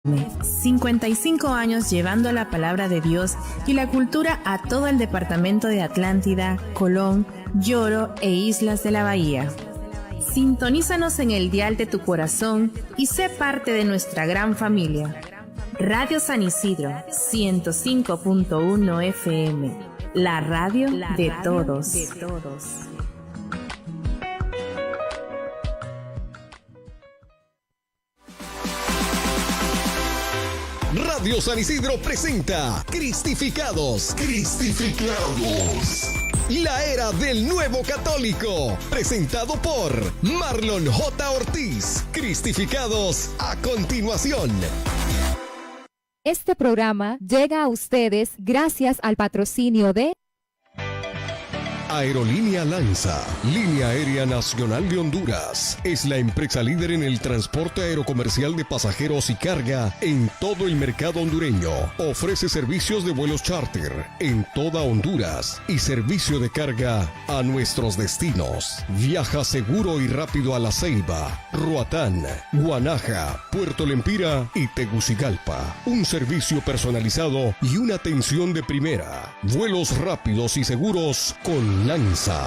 55 años llevando la palabra de Dios y la cultura a todo el departamento de Atlántida, Colón, Lloro e Islas de la Bahía. Sintonízanos en el dial de tu corazón y sé parte de nuestra gran familia. Radio San Isidro, 105.1 FM, la radio de todos. Radio San Isidro presenta Cristificados. La era del nuevo católico. Presentado por Marlon J. Ortiz. Cristificados a continuación. Este programa llega a ustedes gracias al patrocinio de Aerolínea Lanza, línea aérea nacional de Honduras. Es la empresa líder en el transporte aerocomercial de pasajeros y carga en todo el mercado hondureño. Ofrece servicios de vuelos charter en toda Honduras y servicio de carga a nuestros destinos. Viaja seguro y rápido a La Ceiba, Roatán, Guanaja, Puerto Lempira y Tegucigalpa. Un servicio personalizado y una atención de primera. Vuelos rápidos y seguros con Lanza.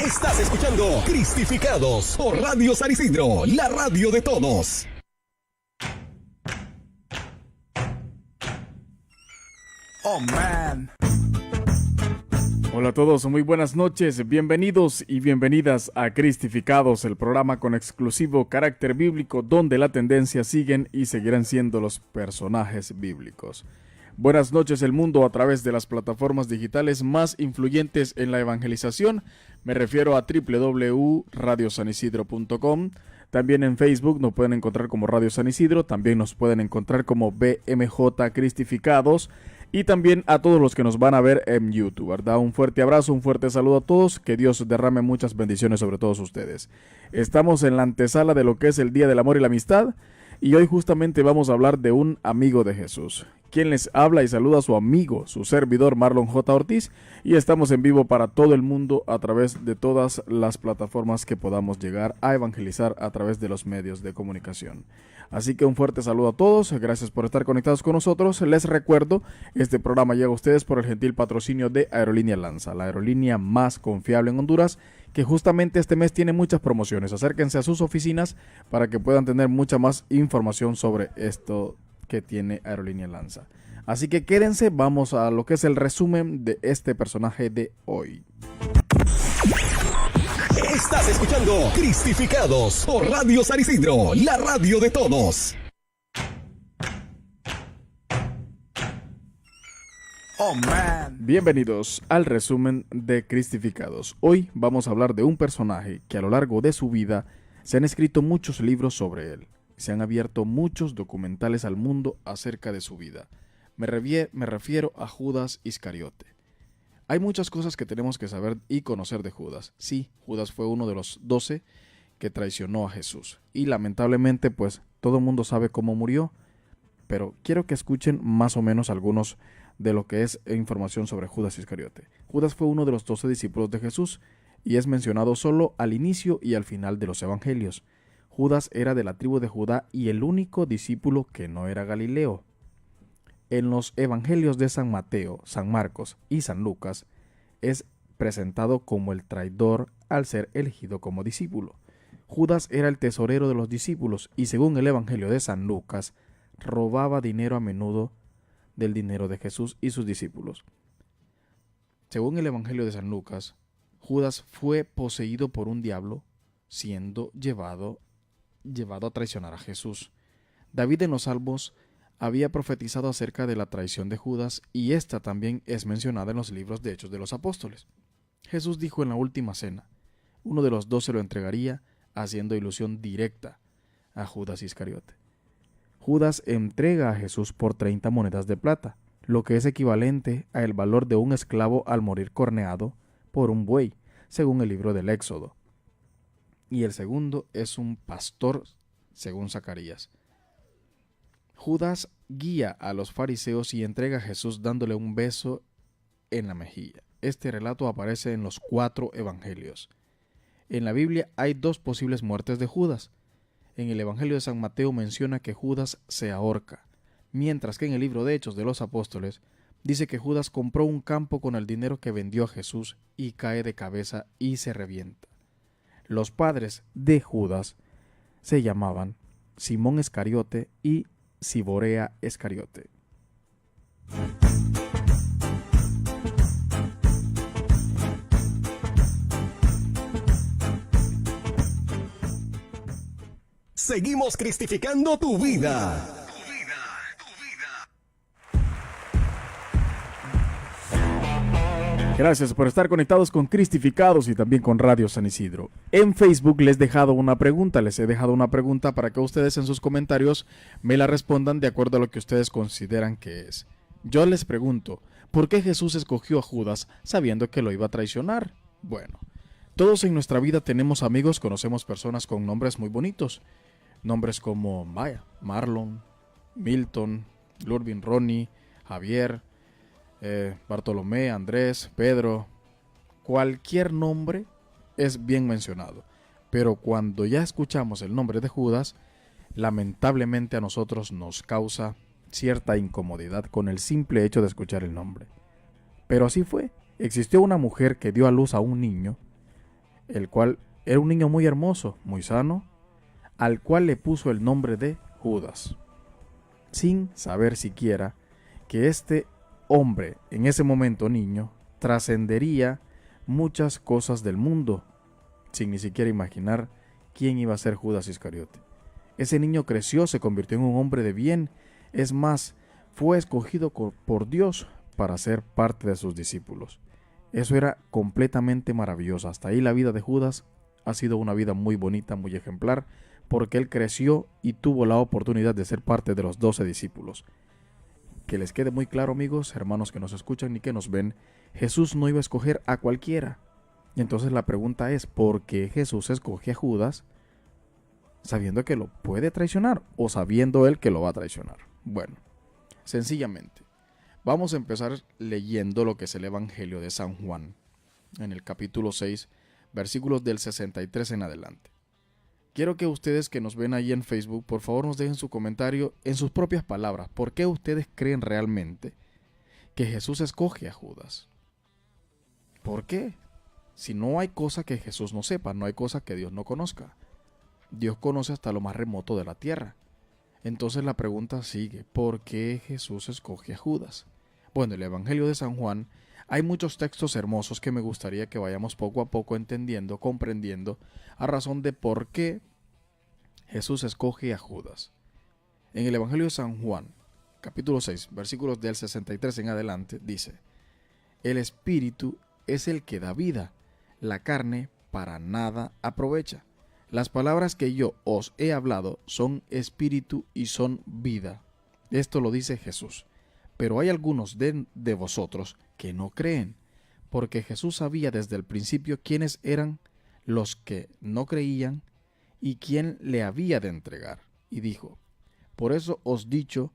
Estás escuchando Cristificados por Radio San Isidro, la radio de todos. Oh man. Hola a todos, muy buenas noches, bienvenidos y bienvenidas a Cristificados, el programa con exclusivo carácter bíblico donde la tendencia siguen y seguirán siendo los personajes bíblicos. Buenas noches el mundo a través de las plataformas digitales más influyentes en la evangelización, me refiero a www.radiosanisidro.com. También en Facebook nos pueden encontrar como Radio San Isidro, también nos pueden encontrar como BMJ Cristificados. Y también a todos los que nos van a ver en YouTube, ¿verdad? Un fuerte abrazo, un fuerte saludo a todos, que Dios derrame muchas bendiciones sobre todos ustedes. Estamos en la antesala de lo que es el Día del Amor y la Amistad, y hoy justamente vamos a hablar de un amigo de Jesús. Quien les habla y saluda a su amigo, su servidor Marlon J. Ortiz, y estamos en vivo para todo el mundo a través de todas las plataformas que podamos llegar a evangelizar a través de los medios de comunicación. Así que un fuerte saludo a todos, gracias por estar conectados con nosotros. Les recuerdo, este programa llega a ustedes por el gentil patrocinio de Aerolínea Lanza, la aerolínea más confiable en Honduras, que justamente este mes tiene muchas promociones. Acérquense a sus oficinas para que puedan tener mucha más información sobre esto que tiene Aerolínea Lanza. Así que quédense, vamos a lo que es el resumen de este personaje de hoy. Estás escuchando Cristificados por Radio San Isidro, la radio de todos. Oh man. Bienvenidos al resumen de Cristificados. Hoy vamos a hablar de un personaje que a lo largo de su vida se han escrito muchos libros sobre él. Se han abierto muchos documentales al mundo acerca de su vida. Me refiero a Judas Iscariote. Hay muchas cosas que tenemos que saber y conocer de Judas. Sí, Judas fue uno de los 12 que traicionó a Jesús. Y lamentablemente, pues, todo el mundo sabe cómo murió. Pero quiero que escuchen más o menos algunos de lo que es información sobre Judas Iscariote. Judas fue uno de los 12 discípulos de Jesús y es mencionado solo al inicio y al final de los evangelios. Judas era de la tribu de Judá y el único discípulo que no era Galileo. En los evangelios de San Mateo, San Marcos y San Lucas es presentado como el traidor al ser elegido como discípulo. Judas era el tesorero de los discípulos y según el evangelio de San Lucas robaba dinero a menudo del dinero de Jesús y sus discípulos. Según el evangelio de San Lucas, Judas fue poseído por un diablo siendo llevado a traicionar a Jesús. David en los Salmos había profetizado acerca de la traición de Judas y esta también es mencionada en los libros de Hechos de los Apóstoles. Jesús dijo en la última cena, uno de los 12 lo entregaría, haciendo ilusión directa a Judas Iscariote. Judas entrega a Jesús por 30 monedas de plata, lo que es equivalente a el valor de un esclavo al morir corneado por un buey, según el libro del Éxodo. Y el segundo es un pastor, según Zacarías. Judas guía a los fariseos y entrega a Jesús dándole un beso en la mejilla. Este relato aparece en los 4 evangelios. En la Biblia hay dos posibles muertes de Judas. En el Evangelio de San Mateo menciona que Judas se ahorca, mientras que en el libro de Hechos de los Apóstoles dice que Judas compró un campo con el dinero que vendió a Jesús y cae de cabeza y se revienta. Los padres de Judas se llamaban Simón Iscariote y Ciborea Iscariote. Seguimos cristificando tu vida. Gracias por estar conectados con Cristificados y también con Radio San Isidro. En Facebook les he dejado una pregunta para que ustedes en sus comentarios me la respondan de acuerdo a lo que ustedes consideran que es. Yo les pregunto, ¿por qué Jesús escogió a Judas sabiendo que lo iba a traicionar? Bueno, todos en nuestra vida tenemos amigos, conocemos personas con nombres muy bonitos. Nombres como Marlon, Milton, Lurvin, Ronnie, Javier, Bartolomé, Andrés, Pedro. Cualquier nombre es bien mencionado. Pero cuando ya escuchamos el nombre de Judas, lamentablemente a nosotros nos causa cierta incomodidad con el simple hecho de escuchar el nombre. Pero así fue. Existió una mujer que dio a luz a un niño, el cual era un niño muy hermoso, muy sano, al cual le puso el nombre de Judas, sin saber siquiera que este hombre, en ese momento niño, trascendería muchas cosas del mundo, sin ni siquiera imaginar quién iba a ser Judas Iscariote. Ese niño creció, se convirtió en un hombre de bien, es más, fue escogido por Dios para ser parte de sus discípulos. Eso era completamente maravilloso. Hasta ahí la vida de Judas ha sido una vida muy bonita, muy ejemplar, porque él creció y tuvo la oportunidad de ser parte de los 12 discípulos. Que les quede muy claro, amigos, hermanos que nos escuchan y que nos ven, Jesús no iba a escoger a cualquiera. Y entonces la pregunta es, ¿por qué Jesús escoge a Judas sabiendo que lo puede traicionar o sabiendo él que lo va a traicionar? Bueno, sencillamente, vamos a empezar leyendo lo que es el Evangelio de San Juan, en el capítulo 6, versículos del 63 en adelante. Quiero que ustedes que nos ven ahí en Facebook, por favor nos dejen su comentario en sus propias palabras. ¿Por qué ustedes creen realmente que Jesús escoge a Judas? ¿Por qué? Si no hay cosa que Jesús no sepa, no hay cosa que Dios no conozca. Dios conoce hasta lo más remoto de la tierra. Entonces la pregunta sigue, ¿por qué Jesús escoge a Judas? Bueno, en el Evangelio de San Juan hay muchos textos hermosos que me gustaría que vayamos poco a poco entendiendo, comprendiendo, a razón de por qué Jesús escoge a Judas. En el Evangelio de San Juan, capítulo 6, versículos del 63 en adelante, dice: el Espíritu es el que da vida, la carne para nada aprovecha. Las palabras que yo os he hablado son espíritu y son vida. Esto lo dice Jesús. Pero hay algunos de vosotros que no creen, porque Jesús sabía desde el principio quiénes eran los que no creían y quién le había de entregar. Y dijo: por eso os dicho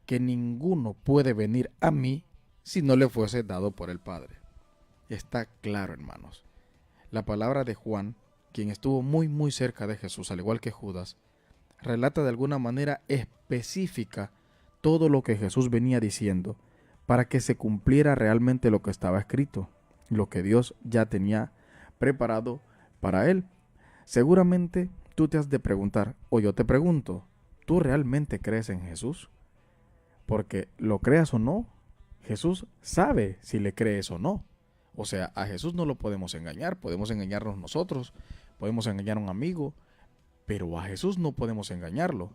que ninguno puede venir a mí si no le fuese dado por el Padre. Está claro, hermanos. La palabra de Juan, quien estuvo muy cerca de Jesús, al igual que Judas, relata de alguna manera específica todo lo que Jesús venía diciendo para que se cumpliera realmente lo que estaba escrito, lo que Dios ya tenía preparado para él. Seguramente tú te has de preguntar, o yo te pregunto, ¿tú realmente crees en Jesús? Porque lo creas o no, Jesús sabe si le crees o no. O sea, a Jesús no lo podemos engañar, podemos engañarnos nosotros, podemos engañar a un amigo, pero a Jesús no podemos engañarlo.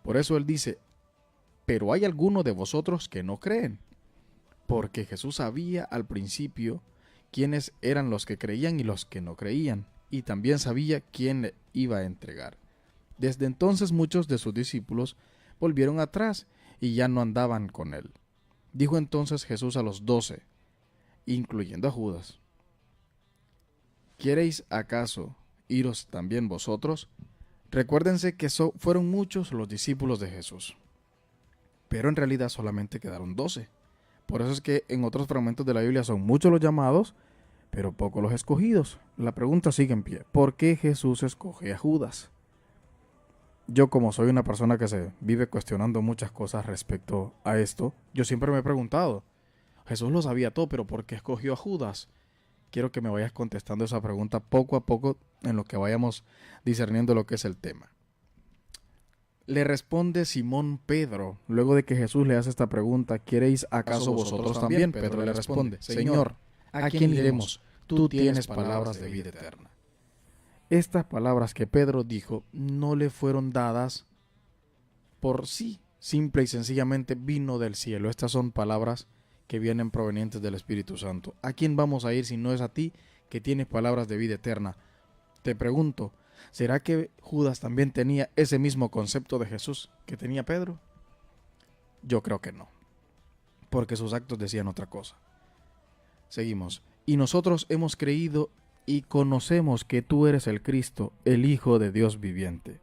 Por eso él dice: pero hay algunos de vosotros que no creen, porque Jesús sabía al principio quiénes eran los que creían y los que no creían, y también sabía quién le iba a entregar. Desde entonces muchos de sus discípulos volvieron atrás y ya no andaban con él. Dijo entonces Jesús a los 12, incluyendo a Judas: ¿queréis acaso iros también vosotros? Recuérdense que fueron muchos los discípulos de Jesús, pero en realidad solamente quedaron 12. Por eso es que en otros fragmentos de la Biblia son muchos los llamados, pero pocos los escogidos. La pregunta sigue en pie. ¿Por qué Jesús escoge a Judas? Yo, como soy una persona que se vive cuestionando muchas cosas respecto a esto, yo siempre me he preguntado, Jesús lo sabía todo, pero ¿por qué escogió a Judas? Quiero que me vayas contestando esa pregunta poco a poco en lo que vayamos discerniendo lo que es el tema. Le responde Simón Pedro, luego de que Jesús le hace esta pregunta, ¿queréis acaso vosotros también? Pedro le responde, Señor, ¿a quién iremos? Tú tienes palabras de vida eterna. Estas palabras que Pedro dijo no le fueron dadas por sí, simple y sencillamente vino del cielo. Estas son palabras que vienen provenientes del Espíritu Santo. ¿A quién vamos a ir si no es a ti que tienes palabras de vida eterna? Te pregunto, ¿será que Judas también tenía ese mismo concepto de Jesús que tenía Pedro? Yo creo que no, porque sus actos decían otra cosa. Seguimos. Y nosotros hemos creído y conocemos que tú eres el Cristo, el Hijo de Dios viviente.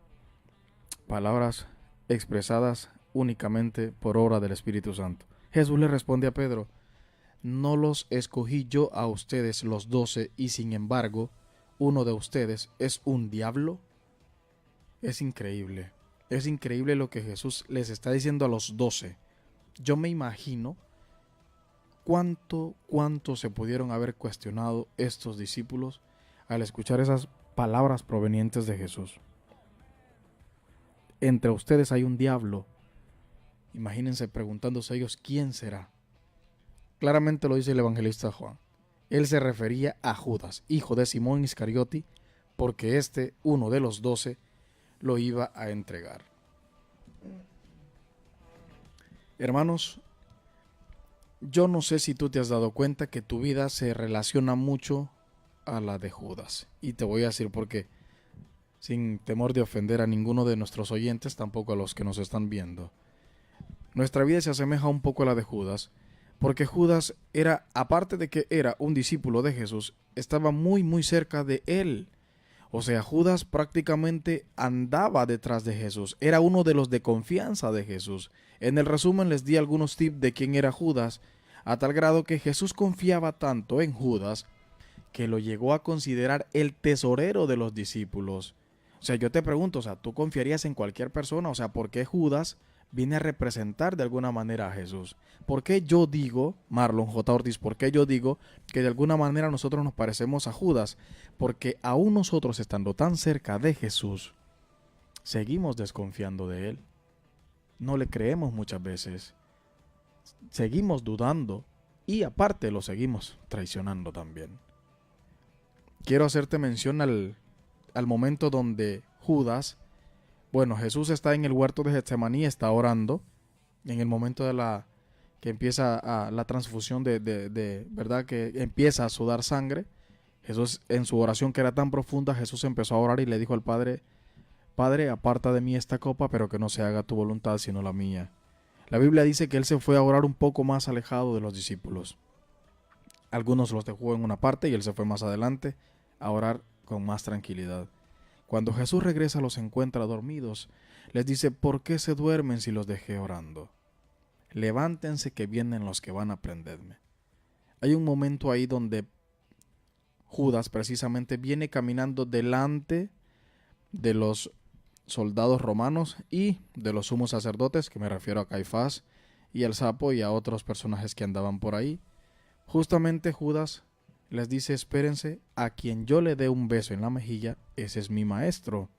Palabras expresadas únicamente por obra del Espíritu Santo. Jesús le responde a Pedro, no los escogí yo a ustedes los 12 y sin embargo uno de ustedes es un diablo. Es increíble lo que Jesús les está diciendo a los 12. Yo me imagino cuánto se pudieron haber cuestionado estos discípulos al escuchar esas palabras provenientes de Jesús. Entre ustedes hay un diablo. Imagínense preguntándose ellos, ¿quién será? Claramente lo dice el evangelista Juan. Él se refería a Judas, hijo de Simón Iscariote, porque uno de los 12, lo iba a entregar. Hermanos, yo no sé si tú te has dado cuenta que tu vida se relaciona mucho a la de Judas. Y te voy a decir por qué. Sin temor de ofender a ninguno de nuestros oyentes, tampoco a los que nos están viendo. Nuestra vida se asemeja un poco a la de Judas, porque Judas era, aparte de que era un discípulo de Jesús, estaba muy cerca de él. O sea, Judas prácticamente andaba detrás de Jesús, era uno de los de confianza de Jesús. En el resumen les di algunos tips de quién era Judas, a tal grado que Jesús confiaba tanto en Judas que lo llegó a considerar el tesorero de los discípulos. O sea, yo te pregunto, ¿tú confiarías en cualquier persona? O sea, ¿por qué Judas viene a representar de alguna manera a Jesús? ¿Por qué yo digo, Marlon J. Ortiz, por qué yo digo que de alguna manera nosotros nos parecemos a Judas? Porque aún nosotros, estando tan cerca de Jesús, seguimos desconfiando de él. No le creemos muchas veces. Seguimos dudando y aparte lo seguimos traicionando también. Quiero hacerte mención al momento donde Judas, Jesús está en el huerto de Getsemaní, está orando, en el momento de que empieza la transfusión de verdad, que empieza a sudar sangre. Jesús, en su oración que era tan profunda, Jesús empezó a orar y le dijo al Padre, Padre, aparta de mí esta copa, pero que no se haga tu voluntad sino la mía. La Biblia dice que él se fue a orar un poco más alejado de los discípulos. Algunos los dejó en una parte y él se fue más adelante a orar con más tranquilidad. Cuando Jesús regresa los encuentra dormidos. Les dice, ¿por qué se duermen si los dejé orando? Levántense que vienen los que van a prenderme. Hay un momento ahí donde Judas precisamente viene caminando delante de los soldados romanos y de los sumos sacerdotes, que me refiero a Caifás y al sapo y a otros personajes que andaban por ahí. Justamente Judas les dice, espérense, a quien yo le dé un beso en la mejilla, ese es mi maestro.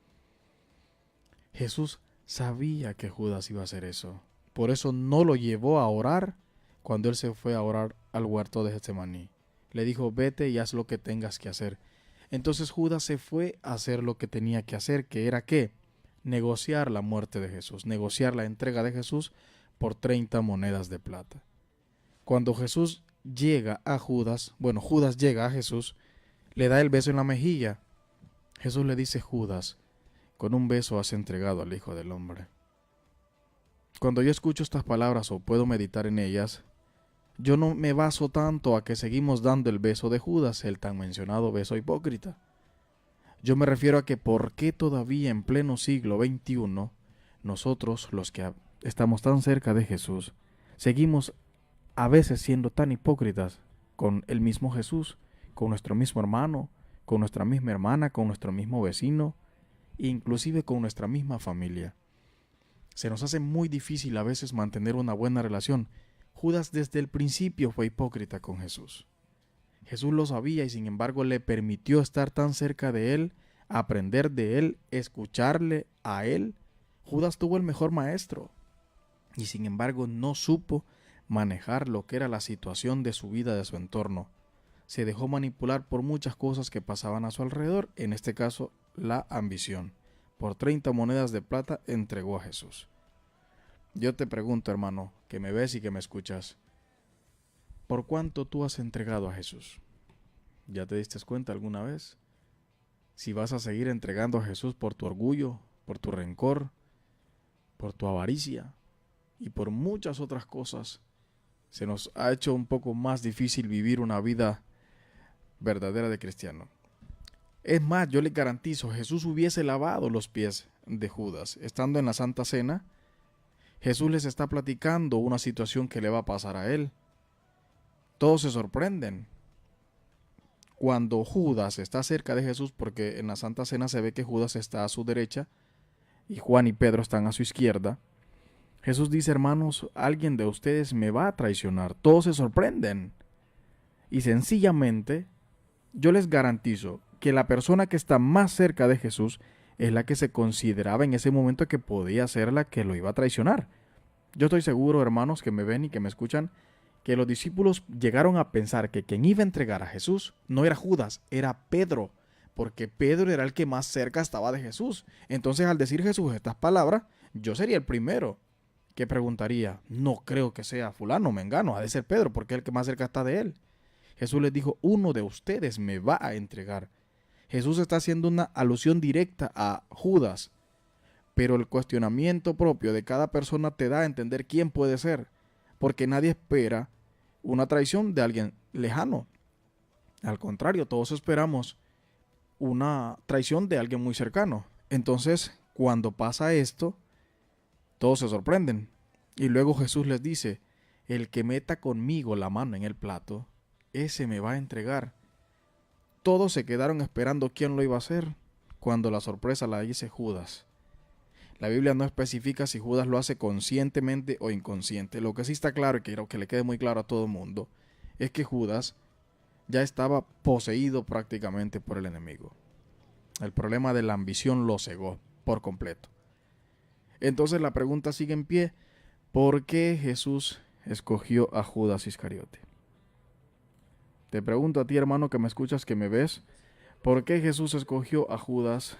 Jesús sabía que Judas iba a hacer eso. Por eso no lo llevó a orar cuando él se fue a orar al huerto de Getsemaní. Le dijo, vete y haz lo que tengas que hacer. Entonces Judas se fue a hacer lo que tenía que hacer, que era ¿qué? Negociar la muerte de Jesús, negociar la entrega de Jesús por 30 monedas de plata. Cuando Jesús llega a Judas, Judas llega a Jesús, le da el beso en la mejilla. Jesús le dice, Judas, con un beso has entregado al Hijo del Hombre. Cuando yo escucho estas palabras o puedo meditar en ellas, yo no me baso tanto a que seguimos dando el beso de Judas, el tan mencionado beso hipócrita. Yo me refiero a que por qué todavía en pleno siglo XXI, nosotros, los que estamos tan cerca de Jesús, seguimos a veces siendo tan hipócritas con el mismo Jesús, con nuestro mismo hermano, con nuestra misma hermana, con nuestro mismo vecino, e inclusive con nuestra misma familia. Se nos hace muy difícil a veces mantener una buena relación. Judas desde el principio fue hipócrita con Jesús. Jesús lo sabía y sin embargo le permitió estar tan cerca de él, aprender de él, escucharle a él. Judas tuvo el mejor maestro y sin embargo no supo manejar lo que era la situación de su vida, de su entorno. Se dejó manipular por muchas cosas que pasaban a su alrededor, en este caso la ambición. Por 30 monedas de plata entregó a Jesús. Yo te pregunto, hermano, que me ves y que me escuchas, ¿por cuánto tú has entregado a Jesús? ¿Ya te diste cuenta alguna vez? Si vas a seguir entregando a Jesús por tu orgullo, por tu rencor, por tu avaricia y por muchas otras cosas, se nos ha hecho un poco más difícil vivir una vida verdadera de cristiano. Es más, yo le garantizo, Jesús hubiese lavado los pies de Judas. Estando en la Santa Cena, Jesús les está platicando una situación que le va a pasar a él. Todos se sorprenden cuando Judas está cerca de Jesús, porque en la Santa Cena se ve que Judas está a su derecha y Juan y Pedro están a su izquierda. Jesús dice, hermanos, alguien de ustedes me va a traicionar. Todos se sorprenden. Y sencillamente, yo les garantizo que la persona que está más cerca de Jesús es la que se consideraba en ese momento que podía ser la que lo iba a traicionar. Yo estoy seguro, hermanos, que me ven y que me escuchan, que los discípulos llegaron a pensar que quien iba a entregar a Jesús no era Judas, era Pedro, porque Pedro era el que más cerca estaba de Jesús. Entonces, al decir Jesús estas palabras, yo sería el primero que preguntaría, no creo que sea fulano, mengano, ha de ser Pedro, porque es el que más cerca está de él. Jesús les dijo, uno de ustedes me va a entregar. Jesús está haciendo una alusión directa a Judas, pero el cuestionamiento propio de cada persona te da a entender quién puede ser, porque nadie espera una traición de alguien lejano. Al contrario, todos esperamos una traición de alguien muy cercano. Entonces, cuando pasa esto, todos se sorprenden. Y luego Jesús les dice, el que meta conmigo la mano en el plato, ese me va a entregar. Todos se quedaron esperando quién lo iba a hacer, cuando la sorpresa la dice Judas. La Biblia no especifica si Judas lo hace conscientemente o inconsciente. Lo que sí está claro, y quiero que le quede muy claro a todo el mundo, es que Judas ya estaba poseído prácticamente por el enemigo. El problema de la ambición lo cegó por completo. Entonces la pregunta sigue en pie, ¿por qué Jesús escogió a Judas Iscariote? Te pregunto a ti, hermano, que me escuchas, que me ves, ¿por qué Jesús escogió a Judas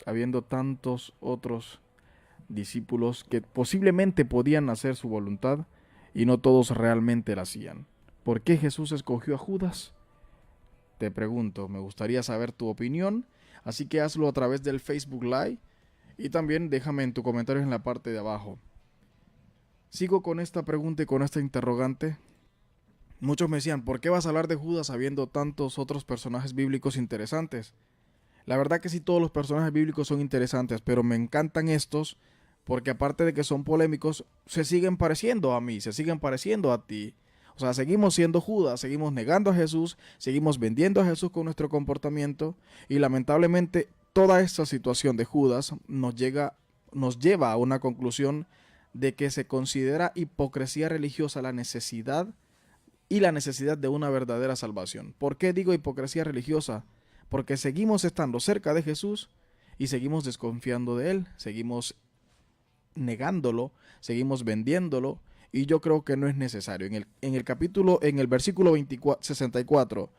habiendo tantos otros discípulos que posiblemente podían hacer su voluntad y no todos realmente la hacían? ¿Por qué Jesús escogió a Judas? Te pregunto, me gustaría saber tu opinión, así que hazlo a través del Facebook Live y también déjame en tus comentarios en la parte de abajo. Sigo con esta pregunta y con esta interrogante. Muchos me decían, ¿por qué vas a hablar de Judas habiendo tantos otros personajes bíblicos interesantes? La verdad que sí, todos los personajes bíblicos son interesantes, pero me encantan estos porque aparte de que son polémicos, se siguen pareciendo a mí, se siguen pareciendo a ti. O sea, seguimos siendo Judas, seguimos negando a Jesús, seguimos vendiendo a Jesús con nuestro comportamiento y lamentablemente toda esta situación de Judas nos lleva a una conclusión de que se considera hipocresía religiosa la necesidad de una verdadera salvación. ¿Por qué digo hipocresía religiosa? Porque seguimos estando cerca de Jesús y seguimos desconfiando de Él, seguimos negándolo, seguimos vendiéndolo y yo creo que no es necesario. En el versículo 64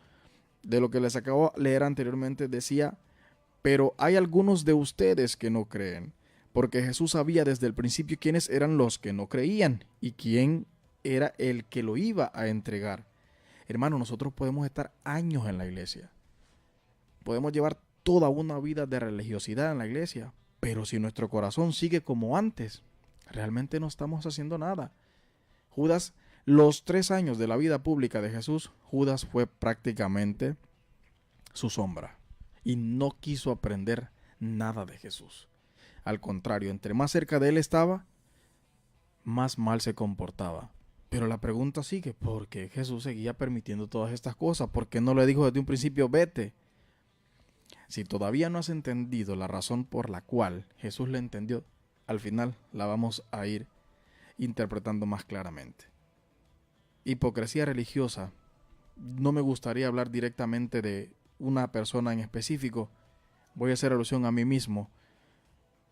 de lo que les acabo de leer anteriormente decía, pero hay algunos de ustedes que no creen, porque Jesús sabía desde el principio quiénes eran los que no creían y quién era el que lo iba a entregar. Hermano, nosotros podemos estar años en la iglesia. Podemos llevar toda una vida de religiosidad en la iglesia, pero si nuestro corazón sigue como antes, realmente no estamos haciendo nada. Judas, los 3 años de la vida pública de Jesús, Judas fue prácticamente su sombra y no quiso aprender nada de Jesús. Al contrario, entre más cerca de él estaba, más mal se comportaba. Pero la pregunta sigue, ¿por qué Jesús seguía permitiendo todas estas cosas? ¿Por qué no le dijo desde un principio, vete? Si todavía no has entendido la razón por la cual Jesús le entendió, al final la vamos a ir interpretando más claramente. Hipocresía religiosa. No me gustaría hablar directamente de una persona en específico. Voy a hacer alusión a mí mismo.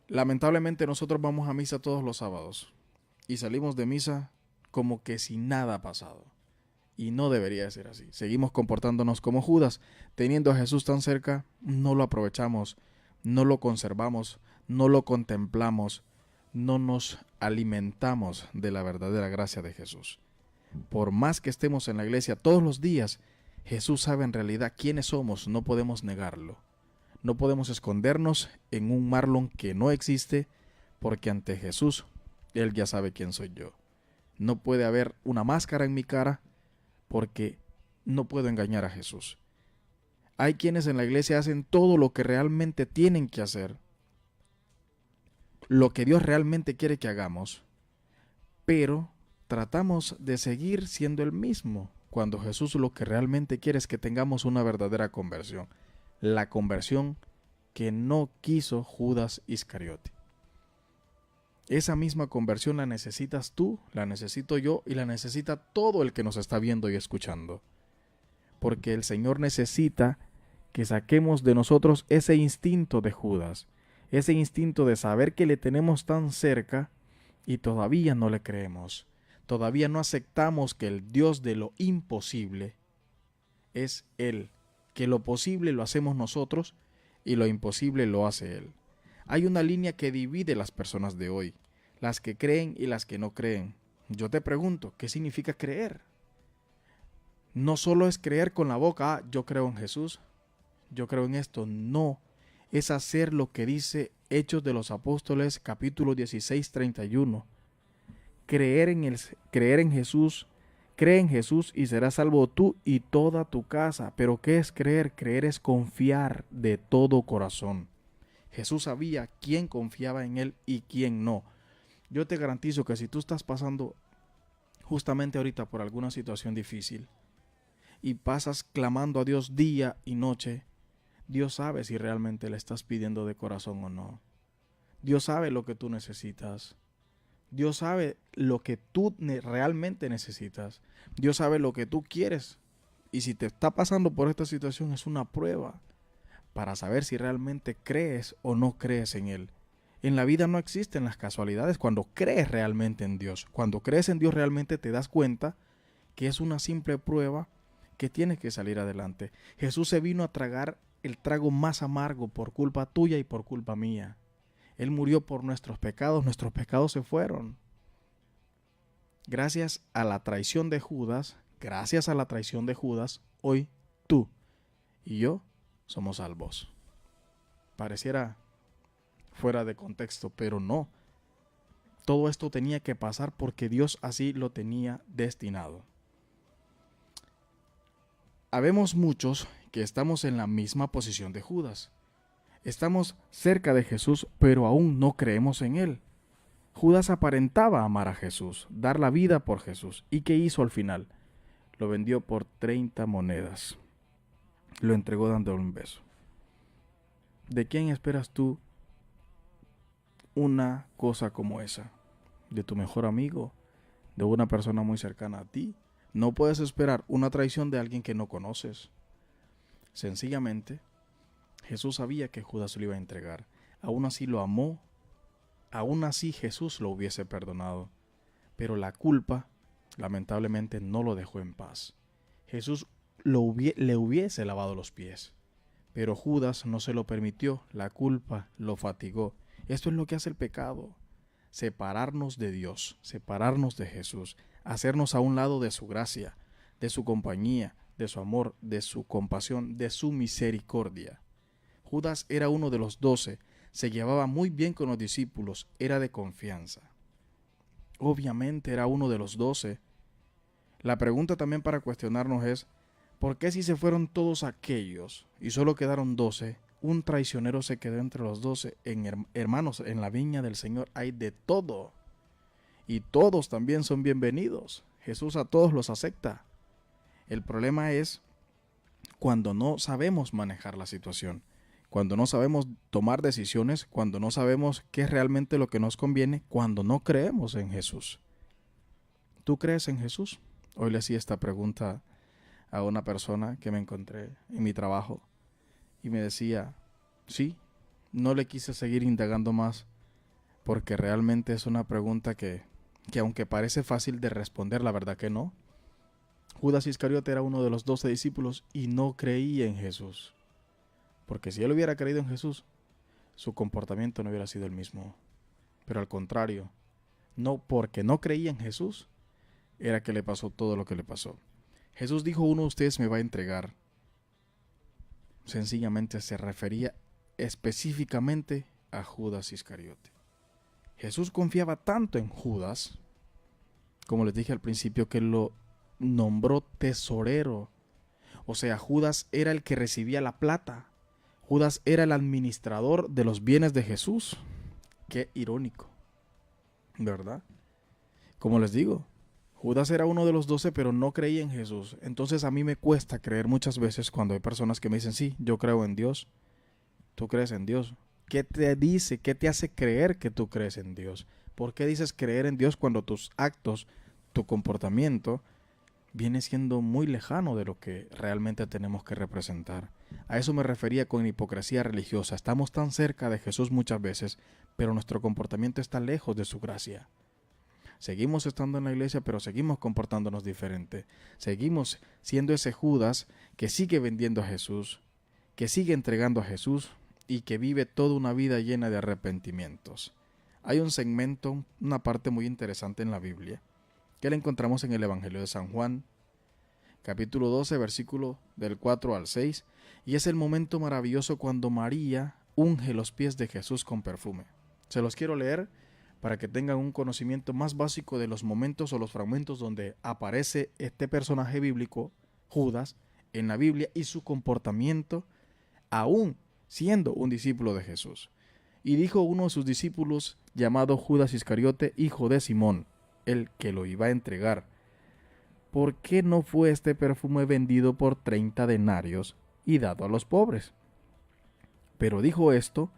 Lamentablemente nosotros vamos a misa todos los sábados y salimos de misa como que si nada ha pasado. Y no debería ser así. Seguimos comportándonos como Judas. Teniendo a Jesús tan cerca, no lo aprovechamos, no lo conservamos, no lo contemplamos, no nos alimentamos de la verdadera gracia de Jesús. Por más que estemos en la iglesia todos los días, Jesús sabe en realidad quiénes somos, no podemos negarlo. No podemos escondernos en un Marlon que no existe, porque ante Jesús, Él ya sabe quién soy yo. No puede haber una máscara en mi cara, porque no puedo engañar a Jesús. Hay quienes en la iglesia hacen todo lo que realmente tienen que hacer, lo que Dios realmente quiere que hagamos, pero tratamos de seguir siendo el mismo, cuando Jesús lo que realmente quiere es que tengamos una verdadera conversión. La conversión que no quiso Judas Iscariote. Esa misma conversión la necesitas tú, la necesito yo y la necesita todo el que nos está viendo y escuchando. Porque el Señor necesita que saquemos de nosotros ese instinto de Judas, ese instinto de saber que le tenemos tan cerca y todavía no le creemos. Todavía no aceptamos que el Dios de lo imposible es Él, que lo posible lo hacemos nosotros y lo imposible lo hace Él. Hay una línea que divide las personas de hoy, las que creen y las que no creen. Yo te pregunto, ¿qué significa creer? No solo es creer con la boca, yo creo en Jesús, yo creo en esto. No, es hacer lo que dice Hechos de los Apóstoles, capítulo 16, 31. Creer en Jesús, cree en Jesús y serás salvo tú y toda tu casa. ¿Pero qué es creer? Creer es confiar de todo corazón. Jesús sabía quién confiaba en Él y quién no. Yo te garantizo que si tú estás pasando justamente ahorita por alguna situación difícil y pasas clamando a Dios día y noche, Dios sabe si realmente le estás pidiendo de corazón o no. Dios sabe lo que tú necesitas. Dios sabe lo que tú realmente necesitas. Dios sabe lo que tú quieres. Y si te está pasando por esta situación, es una prueba para saber si realmente crees o no crees en Él. En la vida no existen las casualidades cuando crees realmente en Dios. Cuando crees en Dios realmente te das cuenta que es una simple prueba que tienes que salir adelante. Jesús se vino a tragar el trago más amargo por culpa tuya y por culpa mía. Él murió por nuestros pecados se fueron. Gracias a la traición de Judas, hoy tú y yo somos salvos. Pareciera fuera de contexto, pero no. Todo esto tenía que pasar porque Dios así lo tenía destinado. Habemos muchos que estamos en la misma posición de Judas. Estamos cerca de Jesús, pero aún no creemos en Él. Judas aparentaba amar a Jesús, dar la vida por Jesús. ¿Y qué hizo al final? Lo vendió por 30 monedas. Lo entregó dándole un beso. ¿De quién esperas tú una cosa como esa? ¿De tu mejor amigo? ¿De una persona muy cercana a ti? No puedes esperar una traición de alguien que no conoces. Sencillamente, Jesús sabía que Judas lo iba a entregar. Aún así lo amó. Aún así Jesús lo hubiese perdonado. Pero la culpa, lamentablemente, no lo dejó en paz. Jesús le hubiese lavado los pies. Pero Judas no se lo permitió. La culpa lo fatigó. Esto es lo que hace el pecado. Separarnos de Dios, separarnos de Jesús, hacernos a un lado de su gracia, de su compañía, de su amor, de su compasión, de su misericordia. Judas era uno de los 12, se llevaba muy bien con los discípulos, era de confianza. Obviamente era uno de los 12. La pregunta también para cuestionarnos es, ¿por qué si se fueron todos aquellos y solo quedaron 12, un traicionero se quedó entre los 12? Hermanos, en la viña del Señor hay de todo. Y todos también son bienvenidos. Jesús a todos los acepta. El problema es cuando no sabemos manejar la situación, cuando no sabemos tomar decisiones, cuando no sabemos qué es realmente lo que nos conviene, cuando no creemos en Jesús. ¿Tú crees en Jesús? Hoy le hacía esta pregunta a una persona que me encontré en mi trabajo y me decía, sí, no le quise seguir indagando más porque realmente es una pregunta que aunque parece fácil de responder, la verdad que no. Judas Iscariote era uno de los 12 discípulos y no creía en Jesús. Porque si él hubiera creído en Jesús, su comportamiento no hubiera sido el mismo. Pero al contrario, no porque no creía en Jesús, era que le pasó todo lo que le pasó. Jesús dijo, uno de ustedes me va a entregar. Sencillamente se refería específicamente a Judas Iscariote. Jesús confiaba tanto en Judas, como les dije al principio, que lo nombró tesorero. O sea, Judas era el que recibía la plata. Judas era el administrador de los bienes de Jesús. Qué irónico, ¿verdad? Como les digo, Judas era uno de los 12, pero no creía en Jesús. Entonces a mí me cuesta creer muchas veces cuando hay personas que me dicen, sí, yo creo en Dios. ¿Tú crees en Dios? ¿Qué te dice? ¿Qué te hace creer que tú crees en Dios? ¿Por qué dices creer en Dios cuando tus actos, tu comportamiento, viene siendo muy lejano de lo que realmente tenemos que representar? A eso me refería con hipocresía religiosa. Estamos tan cerca de Jesús muchas veces, pero nuestro comportamiento está lejos de su gracia. Seguimos estando en la iglesia, pero seguimos comportándonos diferente. Seguimos siendo ese Judas que sigue vendiendo a Jesús, que sigue entregando a Jesús y que vive toda una vida llena de arrepentimientos. Hay un segmento, una parte muy interesante en la Biblia, que la encontramos en el Evangelio de San Juan, capítulo 12, versículo del 4 al 6, y es el momento maravilloso cuando María unge los pies de Jesús con perfume. Se los quiero leer para que tengan un conocimiento más básico de los momentos o los fragmentos donde aparece este personaje bíblico, Judas, en la Biblia y su comportamiento aún siendo un discípulo de Jesús. Y dijo uno de sus discípulos, llamado Judas Iscariote, hijo de Simón, el que lo iba a entregar: ¿por qué no fue este perfume vendido por 30 denarios y dado a los pobres? Pero dijo esto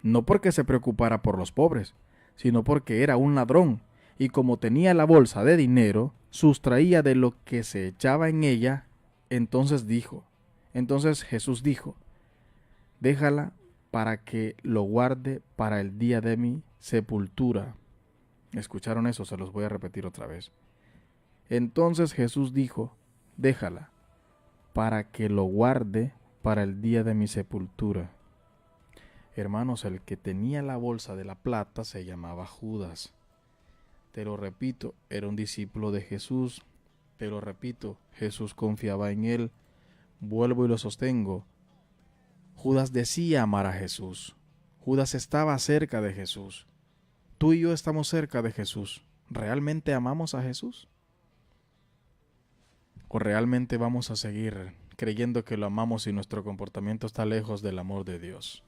no porque se preocupara por los pobres, sino porque era un ladrón, y como tenía la bolsa de dinero, sustraía de lo que se echaba en ella. Entonces Jesús dijo, déjala para que lo guarde para el día de mi sepultura. ¿Escucharon eso? Se los voy a repetir otra vez. Entonces Jesús dijo, déjala para que lo guarde para el día de mi sepultura. Hermanos, el que tenía la bolsa de la plata se llamaba Judas. Te lo repito, era un discípulo de Jesús. Te lo repito, Jesús confiaba en él. Vuelvo y lo sostengo. Judas decía amar a Jesús. Judas estaba cerca de Jesús. Tú y yo estamos cerca de Jesús. ¿Realmente amamos a Jesús? ¿O realmente vamos a seguir creyendo que lo amamos y nuestro comportamiento está lejos del amor de Dios?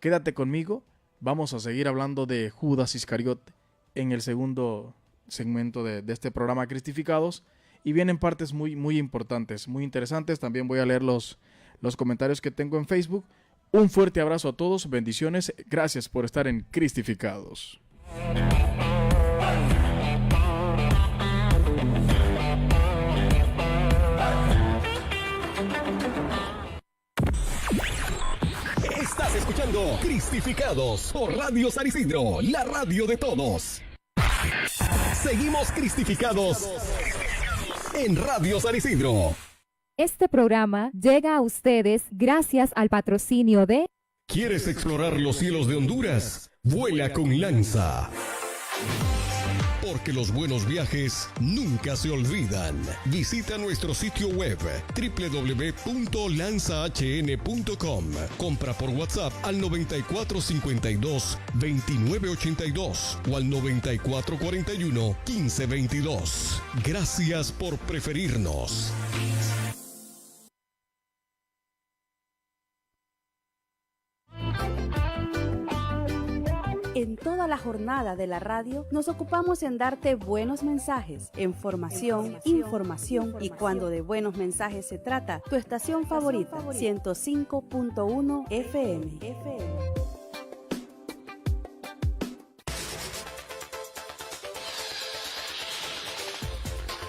Quédate conmigo, vamos a seguir hablando de Judas Iscariote en el segundo segmento de este programa Cristificados, y vienen partes muy importantes, muy interesantes. También voy a leer los comentarios que tengo en Facebook. Un fuerte abrazo a todos, bendiciones, gracias por estar en Cristificados. Estás escuchando Cristificados por Radio San Isidro, la radio de todos. Seguimos Cristificados en Radio San Isidro. Este programa llega a ustedes gracias al patrocinio de... ¿Quieres explorar los cielos de Honduras? Vuela con Lanza. Porque los buenos viajes nunca se olvidan. Visita nuestro sitio web www.lanzahn.com. Compra por WhatsApp al 9452-2982 o al 9441-1522. Gracias por preferirnos. En toda la jornada de la radio nos ocupamos en darte buenos mensajes, información y cuando de buenos mensajes se trata, tu estación favorita, 105.1 FM.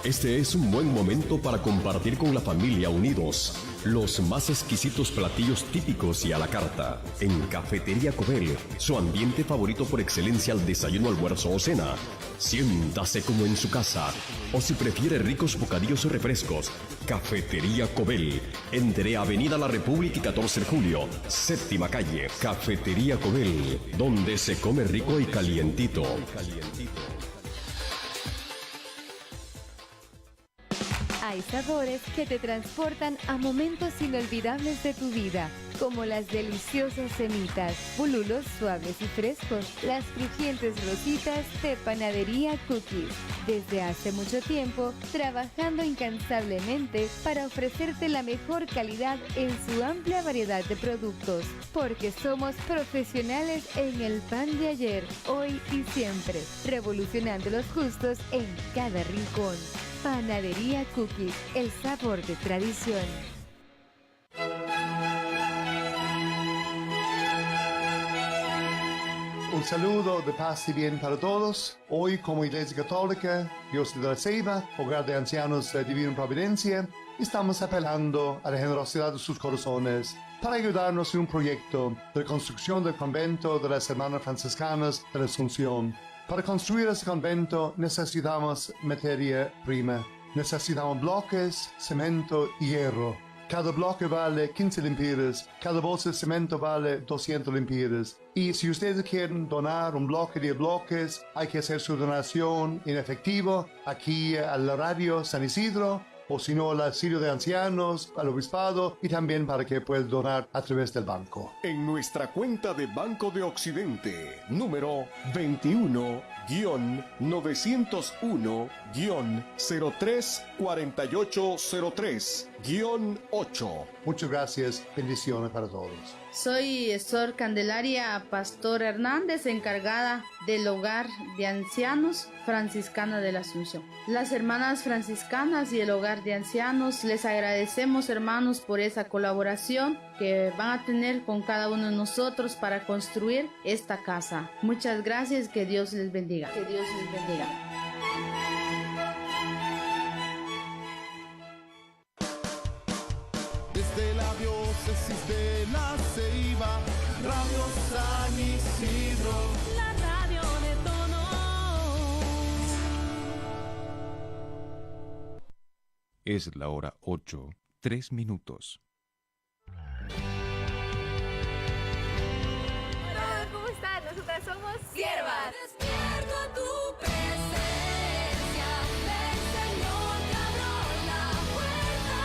Este es un buen momento para compartir con la familia unidos los más exquisitos platillos típicos y a la carta. En Cafetería Cobel, su ambiente favorito por excelencia al desayuno, almuerzo o cena. Siéntase como en su casa. O si prefiere ricos bocadillos o refrescos, Cafetería Cobel. Entre Avenida La República y 14 de Julio, séptima calle. Cafetería Cobel, donde se come rico y calientito. Hay sabores que te transportan a momentos inolvidables de tu vida, como las deliciosas semitas, bolulos suaves y frescos, las crujientes rositas de Panadería Cookies. Desde hace mucho tiempo, trabajando incansablemente para ofrecerte la mejor calidad en su amplia variedad de productos, porque somos profesionales en el pan de ayer, hoy y siempre, revolucionando los gustos en cada rincón. Panadería Cookies, el sabor de tradición. Un saludo de paz y bien para todos. Hoy, como Iglesia Católica, Dios de la Ceiba, Hogar de Ancianos de Divina Providencia, estamos apelando a la generosidad de sus corazones para ayudarnos en un proyecto de construcción del convento de las Hermanas Franciscanas de la Asunción. Para construir este convento necesitamos materia prima. Necesitamos bloques, cemento y hierro. Cada bloque vale 15 lempiras, cada bolsa de cemento vale 200 lempiras. Y si ustedes quieren donar un bloque de bloques, hay que hacer su donación en efectivo aquí al Radio San Isidro, o si no al asilo de ancianos, al obispado, y también para que puedan donar a través del banco. En nuestra cuenta de Banco de Occidente, número 21-901-034803-8. Muchas gracias, bendiciones para todos. Soy Sor Candelaria Pastor Hernández, encargada del Hogar de Ancianos Franciscana de la Asunción. Las hermanas franciscanas y el Hogar de Ancianos, les agradecemos, hermanos, por esa colaboración que van a tener con cada uno de nosotros para construir esta casa. Muchas gracias, que Dios les bendiga. Que Dios les bendiga. Desde la diócesis de La Ceiba, Radio San Isidro, la radio de todos. Es la hora 8:03. Hola, ¿cómo están? Nosotras somos Siervas. Despierto a tu presencia, el Señor te abrió la puerta.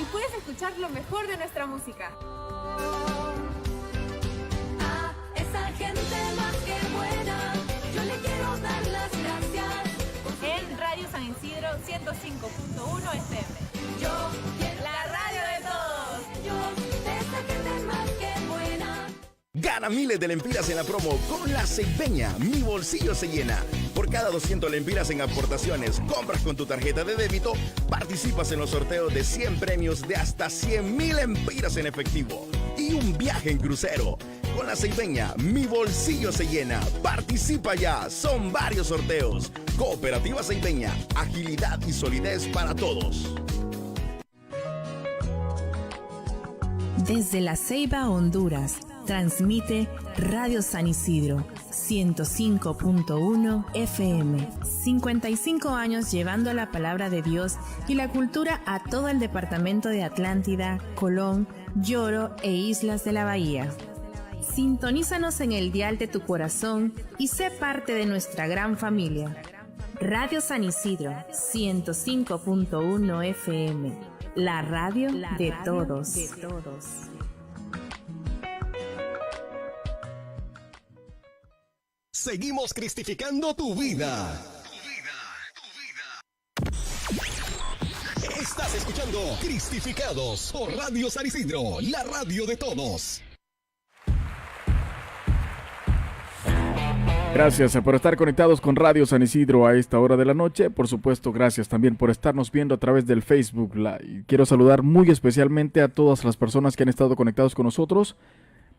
Y puedes escuchar lo mejor de nuestra música. A esa gente más que buena, yo le quiero dar las gracias. En Radio San Isidro 105.1 FM. Yo quiero la radio de todos. Dios, esa gente más que buena. Gana miles de lempiras en la promo con La Ceibeña. Mi bolsillo se llena. Por cada 200 lempiras en aportaciones, compras con tu tarjeta de débito, participas en los sorteos de 100 premios de hasta 100,000 lempiras en efectivo y un viaje en crucero. Con La Ceibeña, mi bolsillo se llena. Participa ya, son varios sorteos. Cooperativa Ceibeña, agilidad y solidez para todos. Desde La Ceiba, Honduras, transmite Radio San Isidro 105.1 FM. 55 años llevando la palabra de Dios y la cultura a todo el departamento de Atlántida, Colón, Lloro e Islas de la Bahía. Sintonízanos en el dial de tu corazón y sé parte de nuestra gran familia. Radio San Isidro 105.1 FM. La radio de todos. Seguimos cristificando tu vida. Estás escuchando Cristificados por Radio San Isidro, la radio de todos. Gracias por estar conectados con Radio San Isidro a esta hora de la noche. Por supuesto, gracias también por estarnos viendo a través del Facebook Live. Quiero saludar muy especialmente a todas las personas que han estado conectados con nosotros,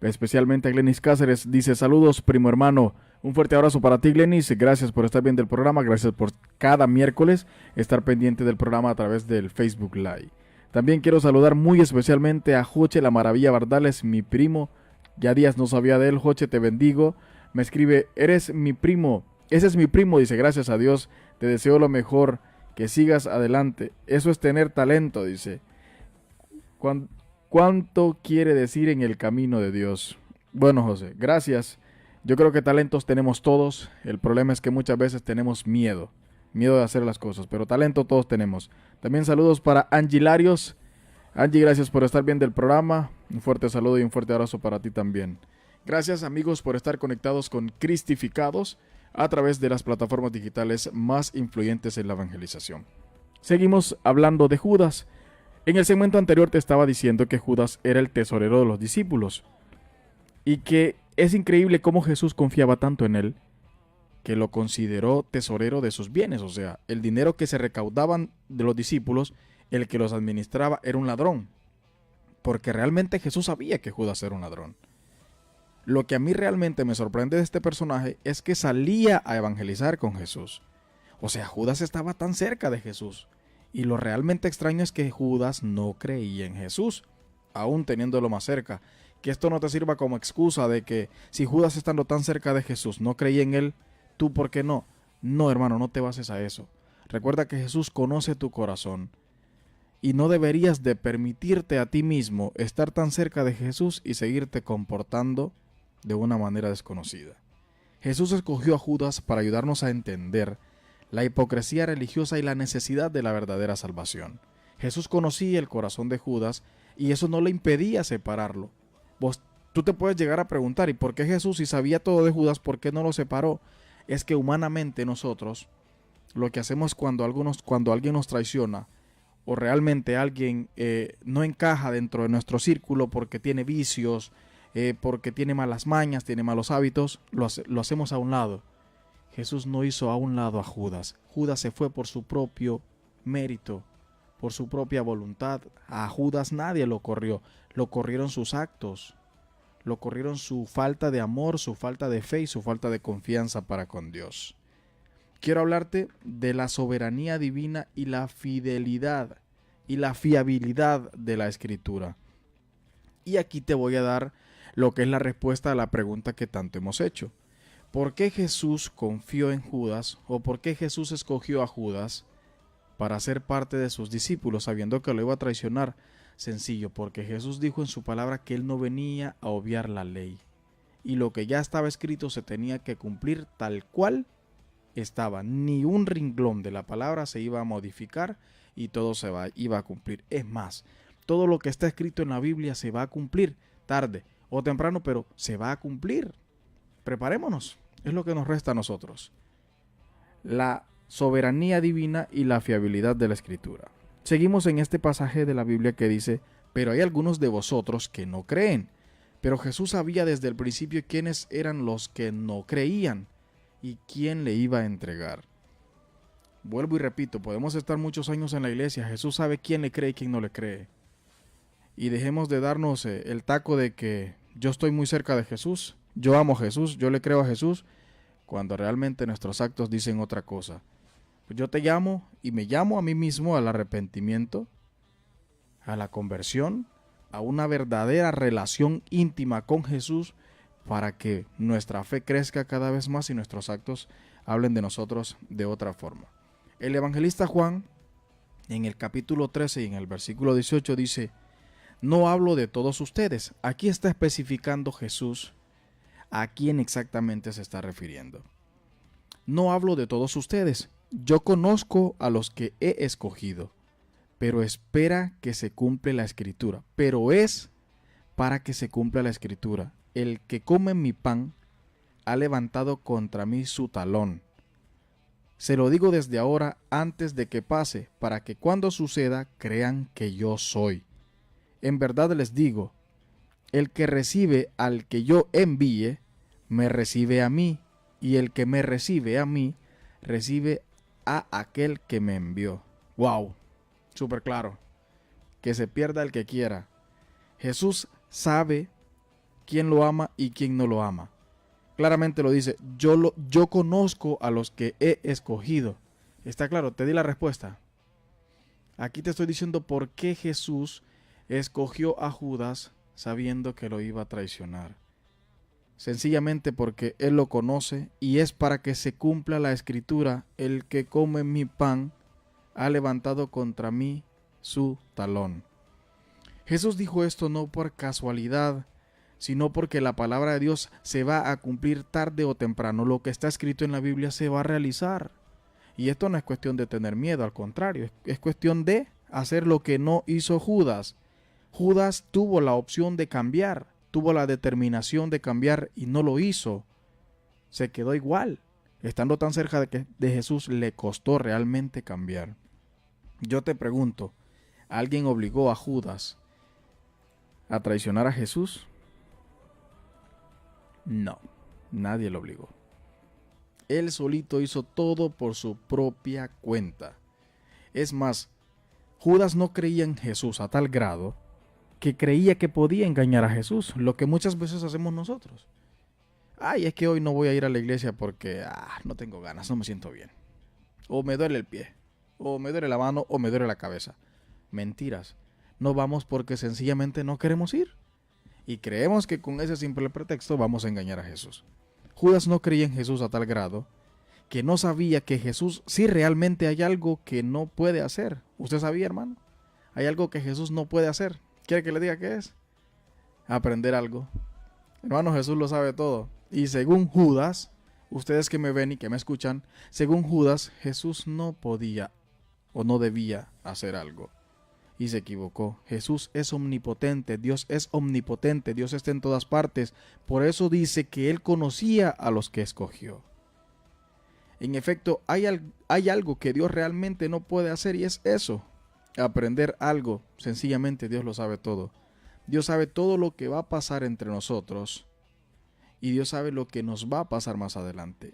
especialmente a Glenis Cáceres. Dice: saludos, primo hermano. Un fuerte abrazo para ti, Glenis. Gracias por estar viendo el programa. Gracias por cada miércoles estar pendiente del programa a través del Facebook Live. También quiero saludar muy especialmente a Joche La Maravilla Bardales, mi primo. Ya días no sabía de él. Joche, te bendigo. Me escribe: eres mi primo. Ese es mi primo. Dice: gracias a Dios. Te deseo lo mejor. Que sigas adelante. Eso es tener talento. Dice: ¿cuánto quiere decir en el camino de Dios? Bueno, José, gracias. Yo creo que talentos tenemos todos. El problema es que muchas veces tenemos miedo de hacer las cosas, pero talento todos tenemos. También saludos para Angie Larios. Angie, gracias por estar viendo el programa. Un fuerte saludo y un fuerte abrazo para ti también. Gracias, amigos, por estar conectados con Cristificados a través de las plataformas digitales más influyentes en la evangelización. Seguimos hablando de Judas. En el segmento anterior te estaba diciendo que Judas era el tesorero de los discípulos y que es increíble cómo Jesús confiaba tanto en él que lo consideró tesorero de sus bienes. O sea, el dinero que se recaudaban de los discípulos, el que los administraba era un ladrón, porque realmente Jesús sabía que Judas era un ladrón. Lo que a mí realmente me sorprende de este personaje es que salía a evangelizar con Jesús. O sea, Judas estaba tan cerca de Jesús. Y lo realmente extraño es que Judas no creía en Jesús, aún teniéndolo más cerca. Que esto no te sirva como excusa de que si Judas, estando tan cerca de Jesús, no creía en él, ¿tú por qué no? No, hermano, no te bases a eso. Recuerda que Jesús conoce tu corazón. Y no deberías de permitirte a ti mismo estar tan cerca de Jesús y seguirte comportando de una manera desconocida. Jesús escogió a Judas para ayudarnos a entender la hipocresía religiosa y la necesidad de la verdadera salvación. Jesús conocía el corazón de Judas y eso no le impedía separarlo. Tú te puedes llegar a preguntar: ¿y por qué Jesús, si sabía todo de Judas, por qué no lo separó? Es que humanamente nosotros lo que hacemos cuando alguien nos traiciona o realmente alguien no encaja dentro de nuestro círculo porque tiene vicios, porque tiene malas mañas, tiene malos hábitos, lo hacemos a un lado. Jesús no hizo a un lado a Judas. Judas se fue por su propio mérito, por su propia voluntad. A Judas nadie lo corrió. Lo corrieron sus actos. Lo corrieron su falta de amor, su falta de fe y su falta de confianza para con Dios. Quiero hablarte de la soberanía divina y la fidelidad y la fiabilidad de la Escritura. Y aquí te voy a dar lo que es la respuesta a la pregunta que tanto hemos hecho. ¿Por qué Jesús confió en Judas o por qué Jesús escogió a Judas para ser parte de sus discípulos sabiendo que lo iba a traicionar? Sencillo, porque Jesús dijo en su palabra que él no venía a obviar la ley. Y lo que ya estaba escrito se tenía que cumplir tal cual estaba. Ni un renglón de la palabra se iba a modificar y todo iba a cumplir. Es más, todo lo que está escrito en la Biblia se va a cumplir tarde o temprano, pero se va a cumplir. Preparémonos, es lo que nos resta a nosotros. La soberanía divina y la fiabilidad de la Escritura. Seguimos en este pasaje de la Biblia que dice: pero hay algunos de vosotros que no creen. Pero Jesús sabía desde el principio quiénes eran los que no creían y quién le iba a entregar. Vuelvo y repito, podemos estar muchos años en la iglesia, Jesús sabe quién le cree y quién no le cree. Y dejemos de darnos el taco de que yo estoy muy cerca de Jesús, yo amo a Jesús, yo le creo a Jesús, cuando realmente nuestros actos dicen otra cosa. Yo te llamo y me llamo a mí mismo al arrepentimiento, a la conversión, a una verdadera relación íntima con Jesús para que nuestra fe crezca cada vez más y nuestros actos hablen de nosotros de otra forma. El evangelista Juan, en el capítulo 13 y en el versículo 18 dice: no hablo de todos ustedes. Aquí está especificando Jesús a quién exactamente se está refiriendo. No hablo de todos ustedes. Yo conozco a los que he escogido, pero espera que se cumple la Escritura. Pero es para que se cumpla la Escritura. El que come mi pan ha levantado contra mí su talón. Se lo digo desde ahora, antes de que pase, para que cuando suceda crean que yo soy. En verdad les digo, el que recibe al que yo envíe, me recibe a mí, y el que me recibe a mí, recibe a aquel que me envió. ¡Wow! Súper claro. Que se pierda el que quiera. Jesús sabe quién lo ama y quién no lo ama. Claramente lo dice, yo conozco a los que he escogido. Está claro, te di la respuesta. Aquí te estoy diciendo por qué Jesús escogió a Judas sabiendo que lo iba a traicionar. Sencillamente porque Él lo conoce y es para que se cumpla la escritura: el que come mi pan ha levantado contra mí su talón. Jesús dijo esto no por casualidad, sino porque la palabra de Dios se va a cumplir tarde o temprano. Lo que está escrito en la Biblia se va a realizar. Y esto no es cuestión de tener miedo, al contrario, es cuestión de hacer lo que no hizo Judas. Judas tuvo la opción de cambiar, tuvo la determinación de cambiar y no lo hizo. Se quedó igual. Estando tan cerca de Jesús, le costó realmente cambiar. Yo te pregunto, ¿alguien obligó a Judas a traicionar a Jesús? No, nadie lo obligó. Él solito hizo todo por su propia cuenta. Es más, Judas no creía en Jesús a tal grado que creía que podía engañar a Jesús, lo que muchas veces hacemos nosotros. Ay, es que hoy no voy a ir a la iglesia porque no tengo ganas, no me siento bien. O me duele el pie, o me duele la mano, o me duele la cabeza. Mentiras. No vamos porque sencillamente no queremos ir. Y creemos que con ese simple pretexto vamos a engañar a Jesús. Judas no creía en Jesús a tal grado que no sabía que Jesús sí realmente hay algo que no puede hacer. ¿Usted sabía, hermano? Hay algo que Jesús no puede hacer. ¿Quiere que le diga qué es? Aprender algo. Hermano, Jesús lo sabe todo. Y según Judas, ustedes que me ven y que me escuchan, según Judas, Jesús no podía o no debía hacer algo. Y se equivocó. Jesús es omnipotente, Dios es omnipotente, Dios está en todas partes. Por eso dice que Él conocía a los que escogió. En efecto, hay algo que Dios realmente no puede hacer y es eso, aprender algo. Sencillamente Dios lo sabe todo. Dios sabe todo lo que va a pasar entre nosotros y Dios sabe lo que nos va a pasar más adelante.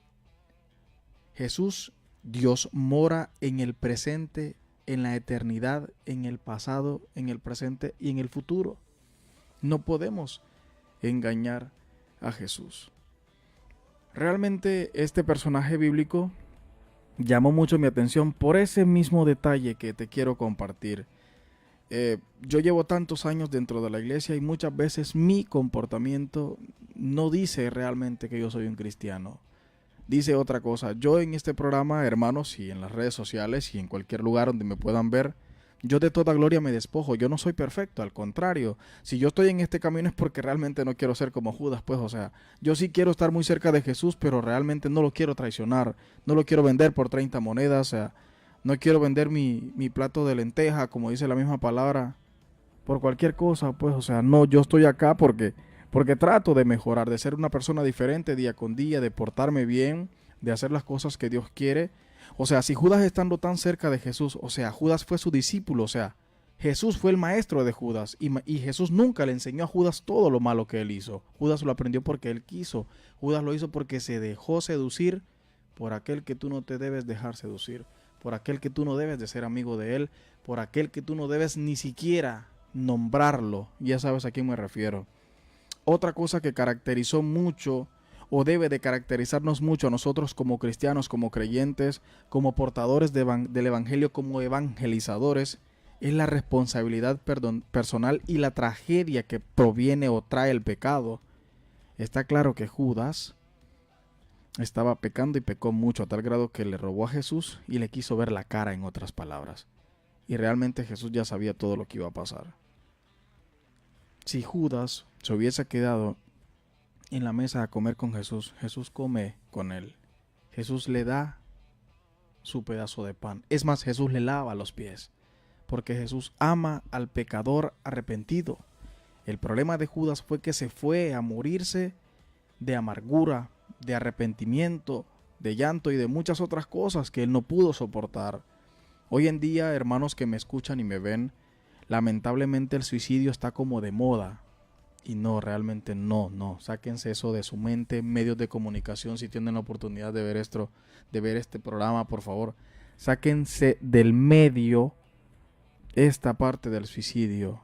Jesús, Dios, mora en el presente, en la eternidad, en el pasado, en el presente y en el futuro. No podemos engañar a Jesús. Realmente este personaje bíblico llamó mucho mi atención por ese mismo detalle que te quiero compartir. Yo llevo tantos años dentro de la iglesia y muchas veces mi comportamiento no dice realmente que yo soy un cristiano. Dice otra cosa. Yo en este programa, hermanos, y en las redes sociales y en cualquier lugar donde me puedan ver, yo de toda gloria me despojo. Yo no soy perfecto, al contrario. Si yo estoy en este camino es porque realmente no quiero ser como Judas, pues, o sea, yo sí quiero estar muy cerca de Jesús, pero realmente no lo quiero traicionar. No lo quiero vender por 30 monedas, o sea, no quiero vender mi plato de lenteja, como dice la misma palabra, por cualquier cosa, pues, o sea, no, yo estoy acá porque trato de mejorar, de ser una persona diferente día con día, de portarme bien, de hacer las cosas que Dios quiere. O sea, si Judas estando tan cerca de Jesús, o sea, Judas fue su discípulo, o sea, Jesús fue el maestro de Judas y Jesús nunca le enseñó a Judas todo lo malo que él hizo. Judas lo aprendió porque él quiso. Judas lo hizo porque se dejó seducir por aquel que tú no te debes dejar seducir, por aquel que tú no debes de ser amigo de él, por aquel que tú no debes ni siquiera nombrarlo. Ya sabes a quién me refiero. Otra cosa que caracterizó mucho o debe de caracterizarnos mucho a nosotros como cristianos, como creyentes, como portadores del evangelio, como evangelizadores, es la responsabilidad personal y la tragedia que proviene o trae el pecado. Está claro que Judas estaba pecando y pecó mucho a tal grado que le robó a Jesús y le quiso ver la cara, en otras palabras. Y realmente Jesús ya sabía todo lo que iba a pasar. Si Judas se hubiese quedado en la mesa a comer con Jesús, Jesús come con él. Jesús le da su pedazo de pan. Es más, Jesús le lava los pies, porque Jesús ama al pecador arrepentido. El problema de Judas fue que se fue a morirse de amargura, de arrepentimiento, de llanto y de muchas otras cosas que él no pudo soportar. Hoy en día, hermanos que me escuchan y me ven, lamentablemente el suicidio está como de moda. Y no, realmente no. Sáquense eso de su mente. Medios de comunicación, si tienen la oportunidad de ver este programa, por favor, sáquense del medio esta parte del suicidio.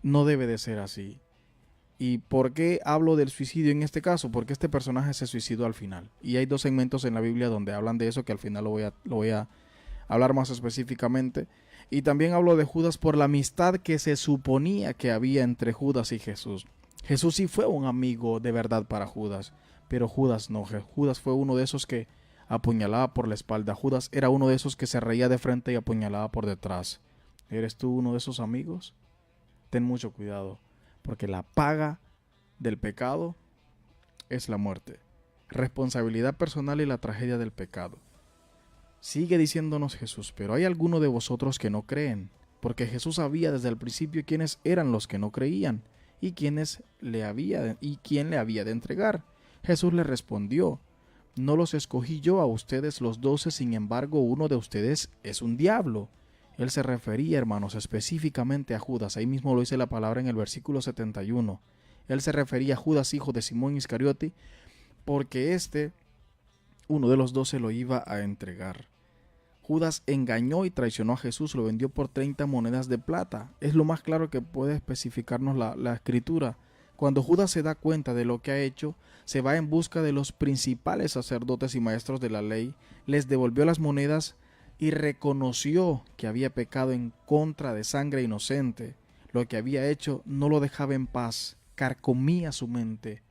No debe de ser así. ¿Y por qué hablo del suicidio en este caso? Porque este personaje se suicidó al final. Y hay 2 segmentos en la Biblia donde hablan de eso, que al final lo voy a hablar más específicamente. Y también hablo de Judas por la amistad que se suponía que había entre Judas y Jesús. Jesús sí fue un amigo de verdad para Judas, pero Judas no. Judas fue uno de esos que apuñalaba por la espalda. Judas era uno de esos que se reía de frente y apuñalaba por detrás. ¿Eres tú uno de esos amigos? Ten mucho cuidado, porque la paga del pecado es la muerte. Responsabilidad personal y la tragedia del pecado. Sigue diciéndonos Jesús, pero hay algunos de vosotros que no creen, porque Jesús sabía desde el principio quiénes eran los que no creían y quién le había de entregar. Jesús le respondió: no los escogí yo a ustedes los 12, sin embargo uno de ustedes es un diablo. Él se refería, hermanos, específicamente a Judas. Ahí mismo lo dice la palabra en el versículo 71. Él se refería a Judas, hijo de Simón Iscariote, porque uno de los 12 lo iba a entregar. Judas engañó y traicionó a Jesús, lo vendió por 30 monedas de plata. Es lo más claro que puede especificarnos la escritura. Cuando Judas se da cuenta de lo que ha hecho, se va en busca de los principales sacerdotes y maestros de la ley, les devolvió las monedas y reconoció que había pecado en contra de sangre inocente. Lo que había hecho no lo dejaba en paz, carcomía su mente.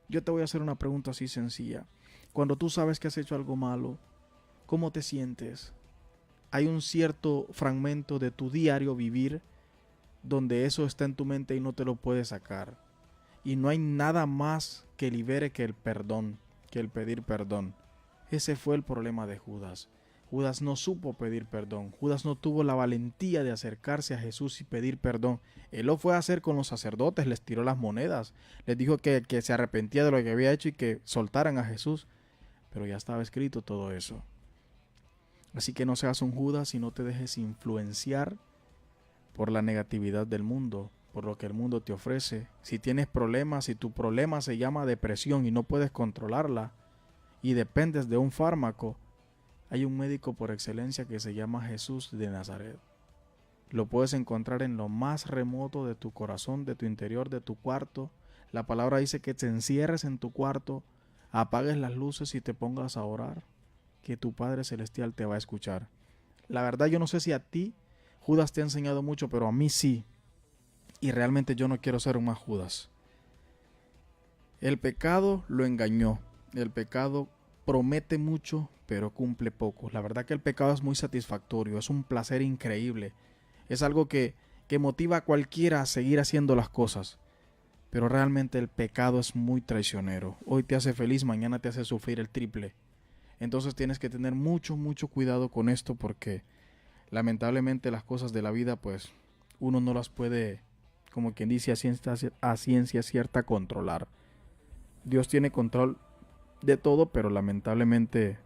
Yo te voy a hacer una pregunta así sencilla. Cuando tú sabes que has hecho algo malo, ¿cómo te sientes? Hay un cierto fragmento de tu diario vivir donde eso está en tu mente y no te lo puedes sacar. Y no hay nada más que libere que el perdón, que el pedir perdón. Ese fue el problema de Judas. Judas no supo pedir perdón. Judas no tuvo la valentía de acercarse a Jesús y pedir perdón. Él lo fue a hacer con los sacerdotes, les tiró las monedas, les dijo que se arrepentía de lo que había hecho y que soltaran a Jesús. Pero ya estaba escrito todo eso. Así que no seas un Judas y no te dejes influenciar por la negatividad del mundo, por lo que el mundo te ofrece. Si tienes problemas, si tu problema se llama depresión y no puedes controlarla y dependes de un fármaco, hay un médico por excelencia que se llama Jesús de Nazaret. Lo puedes encontrar en lo más remoto de tu corazón, de tu interior, de tu cuarto. La palabra dice que te encierres en tu cuarto, apagues las luces y te pongas a orar, que tu Padre Celestial te va a escuchar. La verdad, yo no sé si a ti Judas te ha enseñado mucho, pero a mí sí. Y realmente yo no quiero ser un más Judas. El pecado lo engañó. El pecado promete mucho, pero cumple poco. La verdad que el pecado es muy satisfactorio, es un placer increíble. Es algo que motiva a cualquiera a seguir haciendo las cosas. Pero realmente el pecado es muy traicionero. Hoy te hace feliz, mañana te hace sufrir el triple. Entonces tienes que tener mucho cuidado con esto, porque lamentablemente las cosas de la vida, pues uno no las puede, como quien dice, a ciencia cierta controlar. Dios tiene control de todo, pero lamentablemente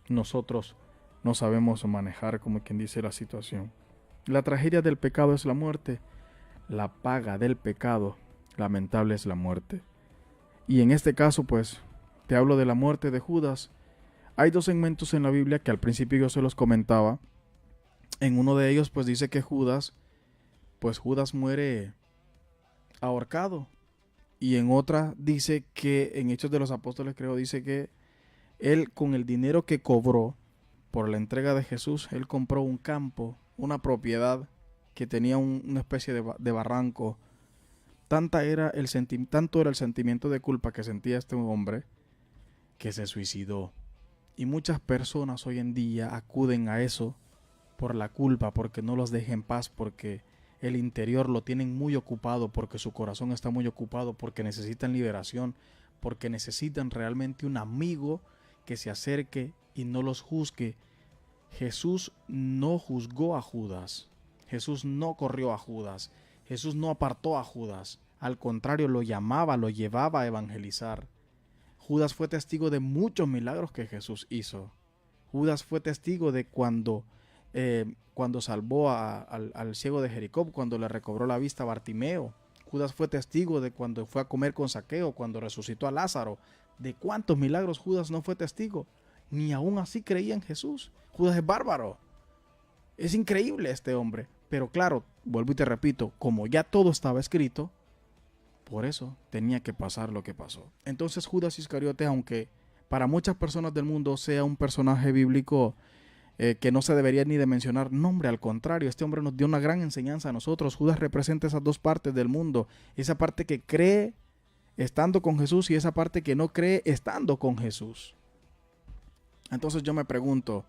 nosotros no sabemos manejar, como quien dice, la situación. La tragedia del pecado es la muerte. La paga del pecado, lamentable, es la muerte. Y en este caso, pues, te hablo de la muerte de Judas. Hay 2 segmentos en la Biblia que al principio yo se los comentaba. En uno de ellos, pues, dice que Judas muere ahorcado. Y en otra dice que, en Hechos de los Apóstoles creo, dice que él, con el dinero que cobró por la entrega de Jesús, él compró un campo, una propiedad que tenía una especie de barranco. Tanto era el sentimiento de culpa que sentía este hombre, que se suicidó. Y muchas personas hoy en día acuden a eso por la culpa, porque no los deja en paz, porque el interior lo tienen muy ocupado, porque su corazón está muy ocupado, porque necesitan liberación, porque necesitan realmente un amigo que se acerque y no los juzgue. Jesús no juzgó a Judas. Jesús no corrió a Judas. Jesús no apartó a Judas. Al contrario, lo llamaba, lo llevaba a evangelizar. Judas fue testigo de muchos milagros que Jesús hizo. Judas fue testigo de cuando salvó al ciego de Jericó, cuando le recobró la vista a Bartimeo, Judas fue testigo de cuando fue a comer con Zaqueo, cuando resucitó a Lázaro. ¿De cuántos milagros Judas no fue testigo? Ni aún así creía en Jesús. Judas es bárbaro. Es increíble este hombre. Pero claro, vuelvo y te repito, como ya todo estaba escrito, por eso tenía que pasar lo que pasó. Entonces Judas Iscariote, aunque para muchas personas del mundo sea un personaje bíblico que no se debería ni de mencionar, no, hombre, al contrario, este hombre nos dio una gran enseñanza a nosotros. Judas representa esas dos partes del mundo, esa parte que cree estando con Jesús y esa parte que no cree estando con Jesús. Entonces yo me pregunto,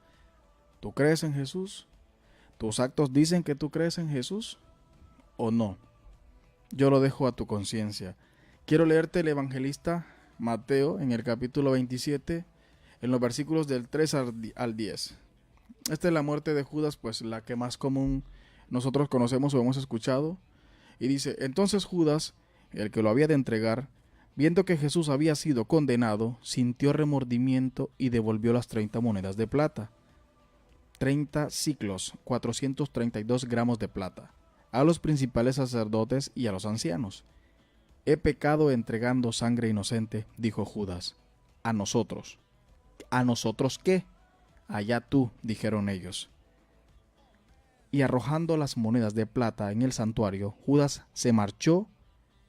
¿tú crees en Jesús? ¿Tus actos dicen que tú crees en Jesús o no? Yo lo dejo a tu conciencia. Quiero leerte el evangelista Mateo en el capítulo 27, en los versículos del 3 al 10. Esta es la muerte de Judas, pues la que más común nosotros conocemos o hemos escuchado. Y dice, entonces Judas, el que lo había de entregar, viendo que Jesús había sido condenado, sintió remordimiento y devolvió las 30 monedas de plata. 30 siclos, 432 gramos de plata, a los principales sacerdotes y a los ancianos. He pecado entregando sangre inocente, dijo Judas. A nosotros. ¿A nosotros qué? Allá tú, dijeron ellos. Y arrojando las monedas de plata en el santuario, Judas se marchó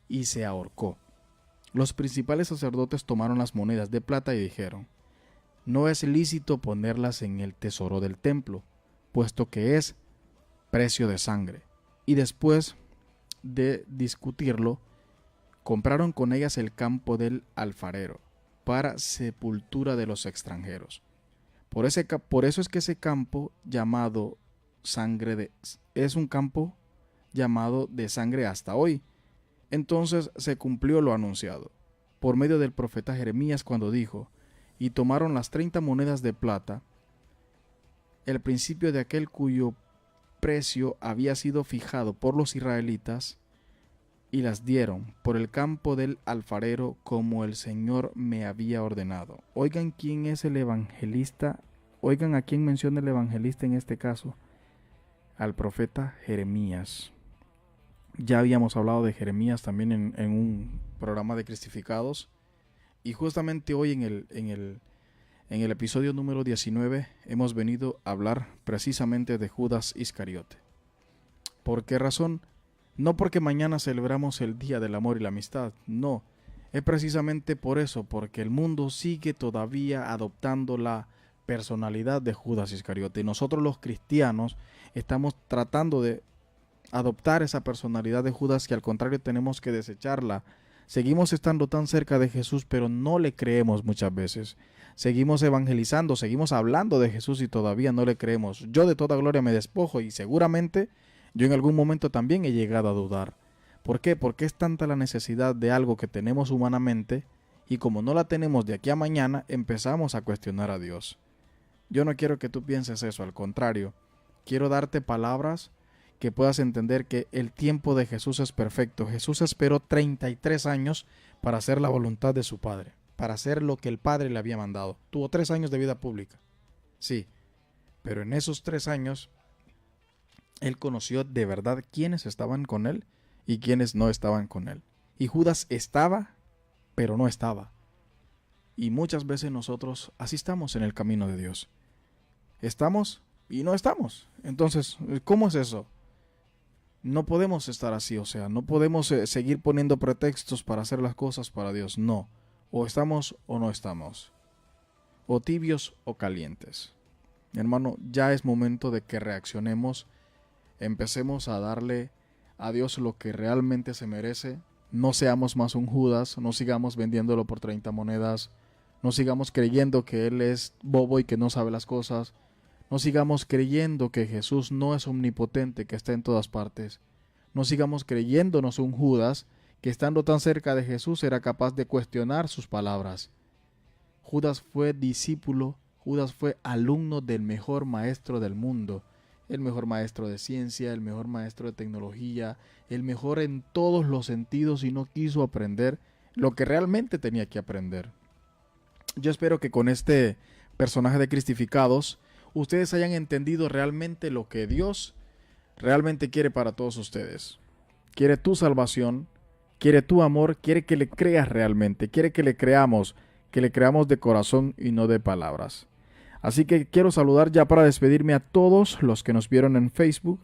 y se ahorcó. Los principales sacerdotes tomaron las monedas de plata y dijeron, no es lícito ponerlas en el tesoro del templo, puesto que es precio de sangre. Y después de discutirlo, compraron con ellas el campo del alfarero, para sepultura de los extranjeros. Por eso es que ese campo llamado es un campo llamado de sangre hasta hoy. Entonces se cumplió lo anunciado por medio del profeta Jeremías cuando dijo, y tomaron las 30 monedas de plata, el principio de aquel cuyo precio había sido fijado por los israelitas, y las dieron por el campo del alfarero como el Señor me había ordenado. Oigan quién es el evangelista, oigan a quién menciona el evangelista en este caso, al profeta Jeremías. Ya habíamos hablado de Jeremías también en un programa de Cristificados, y justamente hoy en el episodio número 19 hemos venido a hablar precisamente de Judas Iscariote. ¿Por qué razón? No porque mañana celebramos el Día del Amor y la Amistad, no. Es precisamente por eso, porque el mundo sigue todavía adoptando la personalidad de Judas Iscariote. Y nosotros los cristianos estamos tratando de adoptar esa personalidad de Judas, que al contrario tenemos que desecharla. Seguimos estando tan cerca de Jesús, pero no le creemos muchas veces. Seguimos evangelizando, seguimos hablando de Jesús y todavía no le creemos. Yo de toda gloria me despojo y seguramente yo en algún momento también he llegado a dudar. ¿Por qué? Porque es tanta la necesidad de algo que tenemos humanamente y como no la tenemos de aquí a mañana, empezamos a cuestionar a Dios. Yo no quiero que tú pienses eso, al contrario. Quiero darte palabras que puedas entender que el tiempo de Jesús es perfecto. Jesús esperó 33 años para hacer la voluntad de su Padre, para hacer lo que el Padre le había mandado. Tuvo 3 años de vida pública, sí, pero en esos 3 años él conoció de verdad quiénes estaban con él y quiénes no estaban con él. Y Judas estaba, pero no estaba. Y muchas veces nosotros así estamos en el camino de Dios. Estamos y no estamos. Entonces, ¿cómo es eso? No podemos estar así, o sea, no podemos seguir poniendo pretextos para hacer las cosas para Dios. No, o estamos o no estamos. O tibios o calientes. Hermano, ya es momento de que reaccionemos. Empecemos a darle a Dios lo que realmente se merece. No seamos más un Judas, no sigamos vendiéndolo por 30 monedas, no sigamos creyendo que Él es bobo y que no sabe las cosas, no sigamos creyendo que Jesús no es omnipotente, que está en todas partes, no sigamos creyéndonos un Judas que estando tan cerca de Jesús era capaz de cuestionar sus palabras. Judas fue discípulo, Judas fue alumno del mejor maestro del mundo, el mejor maestro de ciencia, el mejor maestro de tecnología, el mejor en todos los sentidos, y no quiso aprender lo que realmente tenía que aprender. Yo espero que con este personaje de Cristificados ustedes hayan entendido realmente lo que Dios realmente quiere para todos ustedes. Quiere tu salvación, quiere tu amor, quiere que le creas realmente, quiere que le creamos de corazón y no de palabras. Así que quiero saludar ya para despedirme a todos los que nos vieron en Facebook.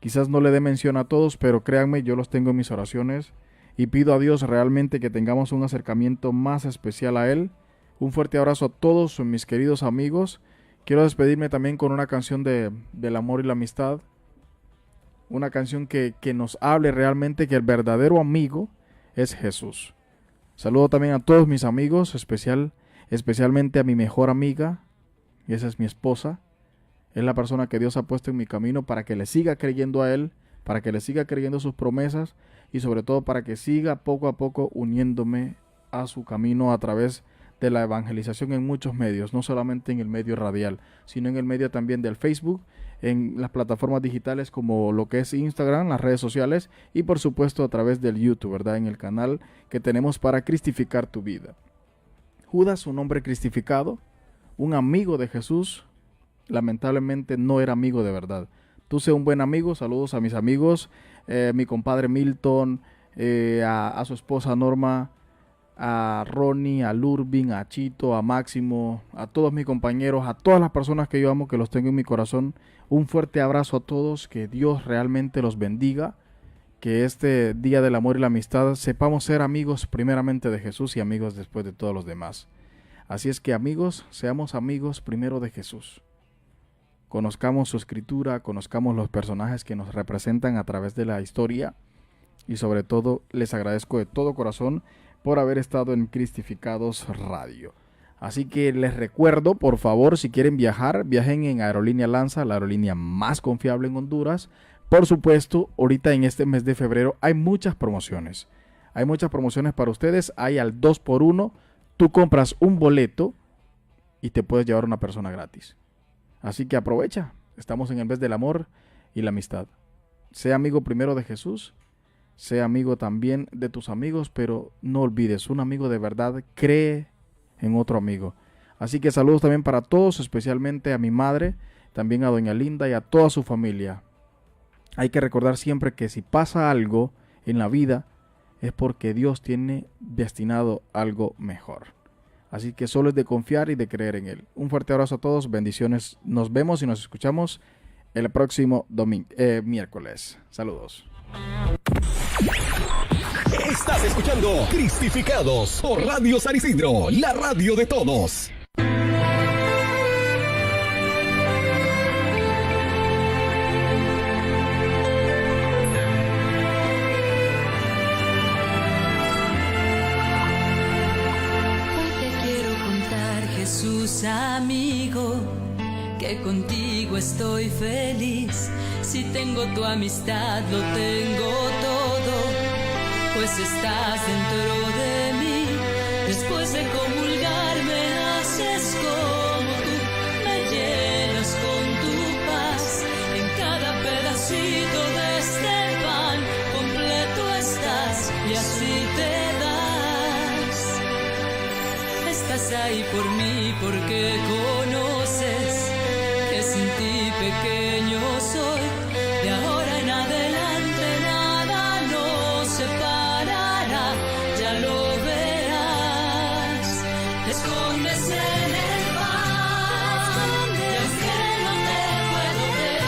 Quizás no le dé mención a todos, pero créanme, yo los tengo en mis oraciones y pido a Dios realmente que tengamos un acercamiento más especial a Él. Un fuerte abrazo a todos mis queridos amigos. Quiero despedirme también con una canción del amor y la amistad. Una canción que nos hable realmente que el verdadero amigo es Jesús. Saludo también a todos mis amigos, especialmente a mi mejor amiga, y esa es mi esposa. Es la persona que Dios ha puesto en mi camino para que le siga creyendo a Él, para que le siga creyendo sus promesas y sobre todo para que siga poco a poco uniéndome a su camino a través de la evangelización en muchos medios, no solamente en el medio radial, sino en el medio también del Facebook, en las plataformas digitales como lo que es Instagram, las redes sociales y por supuesto a través del YouTube, ¿verdad? En el canal que tenemos para cristificar tu vida. Judas, un hombre cristificado, un amigo de Jesús, lamentablemente no era amigo de verdad. Tú sé un buen amigo. Saludos a mis amigos, mi compadre Milton, a su esposa Norma, a Ronnie, a Lurvin, a Chito, a Máximo, a todos mis compañeros, a todas las personas que yo amo, que los tengo en mi corazón. Un fuerte abrazo a todos, que Dios realmente los bendiga, que este día del amor y la amistad sepamos ser amigos primeramente de Jesús y amigos después de todos los demás. Así es que amigos, seamos amigos primero de Jesús. Conozcamos su escritura, conozcamos los personajes que nos representan a través de la historia y sobre todo les agradezco de todo corazón por haber estado en Cristificados Radio. Así que les recuerdo, por favor, si quieren viajar, viajen en Aerolínea Lanza, la aerolínea más confiable en Honduras. Por supuesto, ahorita en este mes de febrero hay muchas promociones. Hay muchas promociones para ustedes, hay al 2x1. Tú compras un boleto y te puedes llevar una persona gratis. Así que aprovecha, estamos en el mes del amor y la amistad. Sea amigo primero de Jesús, sea amigo también de tus amigos, pero no olvides, un amigo de verdad cree en otro amigo. Así que saludos también para todos, especialmente a mi madre, también a doña Linda y a toda su familia. Hay que recordar siempre que si pasa algo en la vida, es porque Dios tiene destinado algo mejor. Así que solo es de confiar y de creer en Él. Un fuerte abrazo a todos, bendiciones. Nos vemos y nos escuchamos el próximo miércoles. Saludos. Estás escuchando Cristificados por Radio San Isidro, la radio de todos. Jesús amigo, que contigo estoy feliz. Si tengo tu amistad, lo tengo todo, pues estás dentro de mí. Después de comulgar me haces como tú, me llenas con tu paz. En cada pedacito de este pan completo estás y así te das. Estás ahí por mí porque conoces que sin ti pequeño soy. De ahora en adelante nada nos separará, ya lo verás. Te escondes en el pan, y aunque no te puedo ver,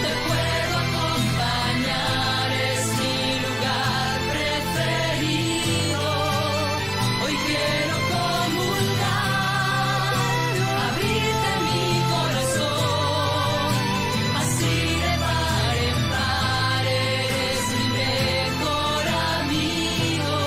te puedo acompañar, es mi lugar preferido. Hoy quiero comulgar, abrirte mi corazón, así de par en par eres mi mejor amigo.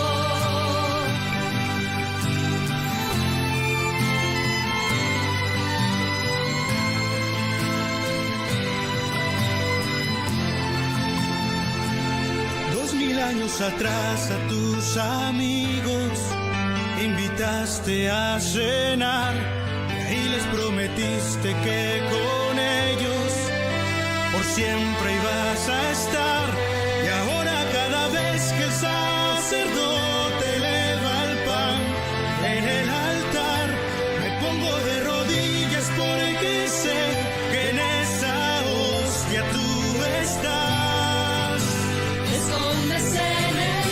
Dos mil años atrás a tus amigos invitaste a cenar y ahí les prometiste que con ellos por siempre ibas a estar. Y ahora cada vez que el sacerdote eleva el pan en el altar, me pongo de rodillas porque sé que en esa hostia tú estás. Te escondes en el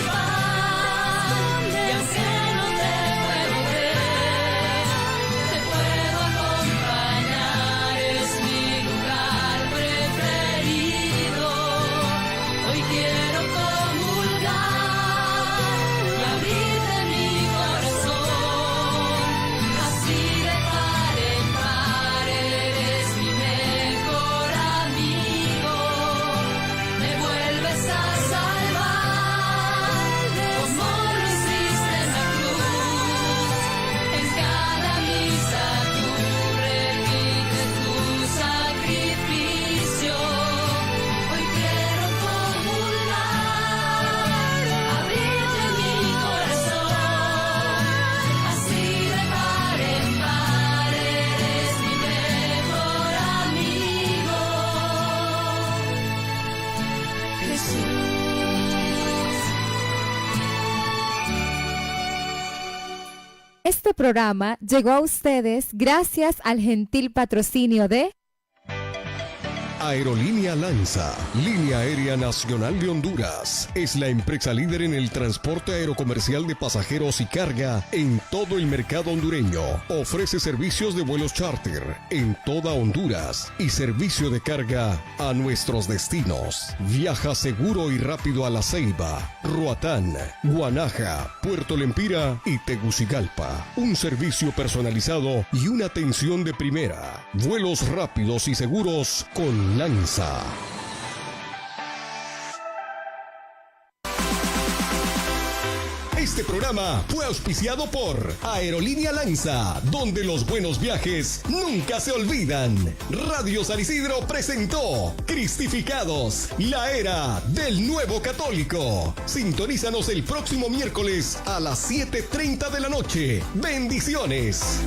Este programa llegó a ustedes gracias al gentil patrocinio de Aerolínea Lanza, línea aérea nacional de Honduras, es la empresa líder en el transporte aerocomercial de pasajeros y carga en todo el mercado hondureño. Ofrece servicios de vuelos charter en toda Honduras y servicio de carga a nuestros destinos. Viaja seguro y rápido a La Ceiba, Roatán, Guanaja, Puerto Lempira y Tegucigalpa. Un servicio personalizado y una atención de primera. Vuelos rápidos y seguros con Lanza. Este programa fue auspiciado por Aerolínea Lanza, donde los buenos viajes nunca se olvidan. Radio San Isidro presentó Cristificados, la era del nuevo católico. Sintonízanos el próximo miércoles a las 7:30 de la noche. Bendiciones.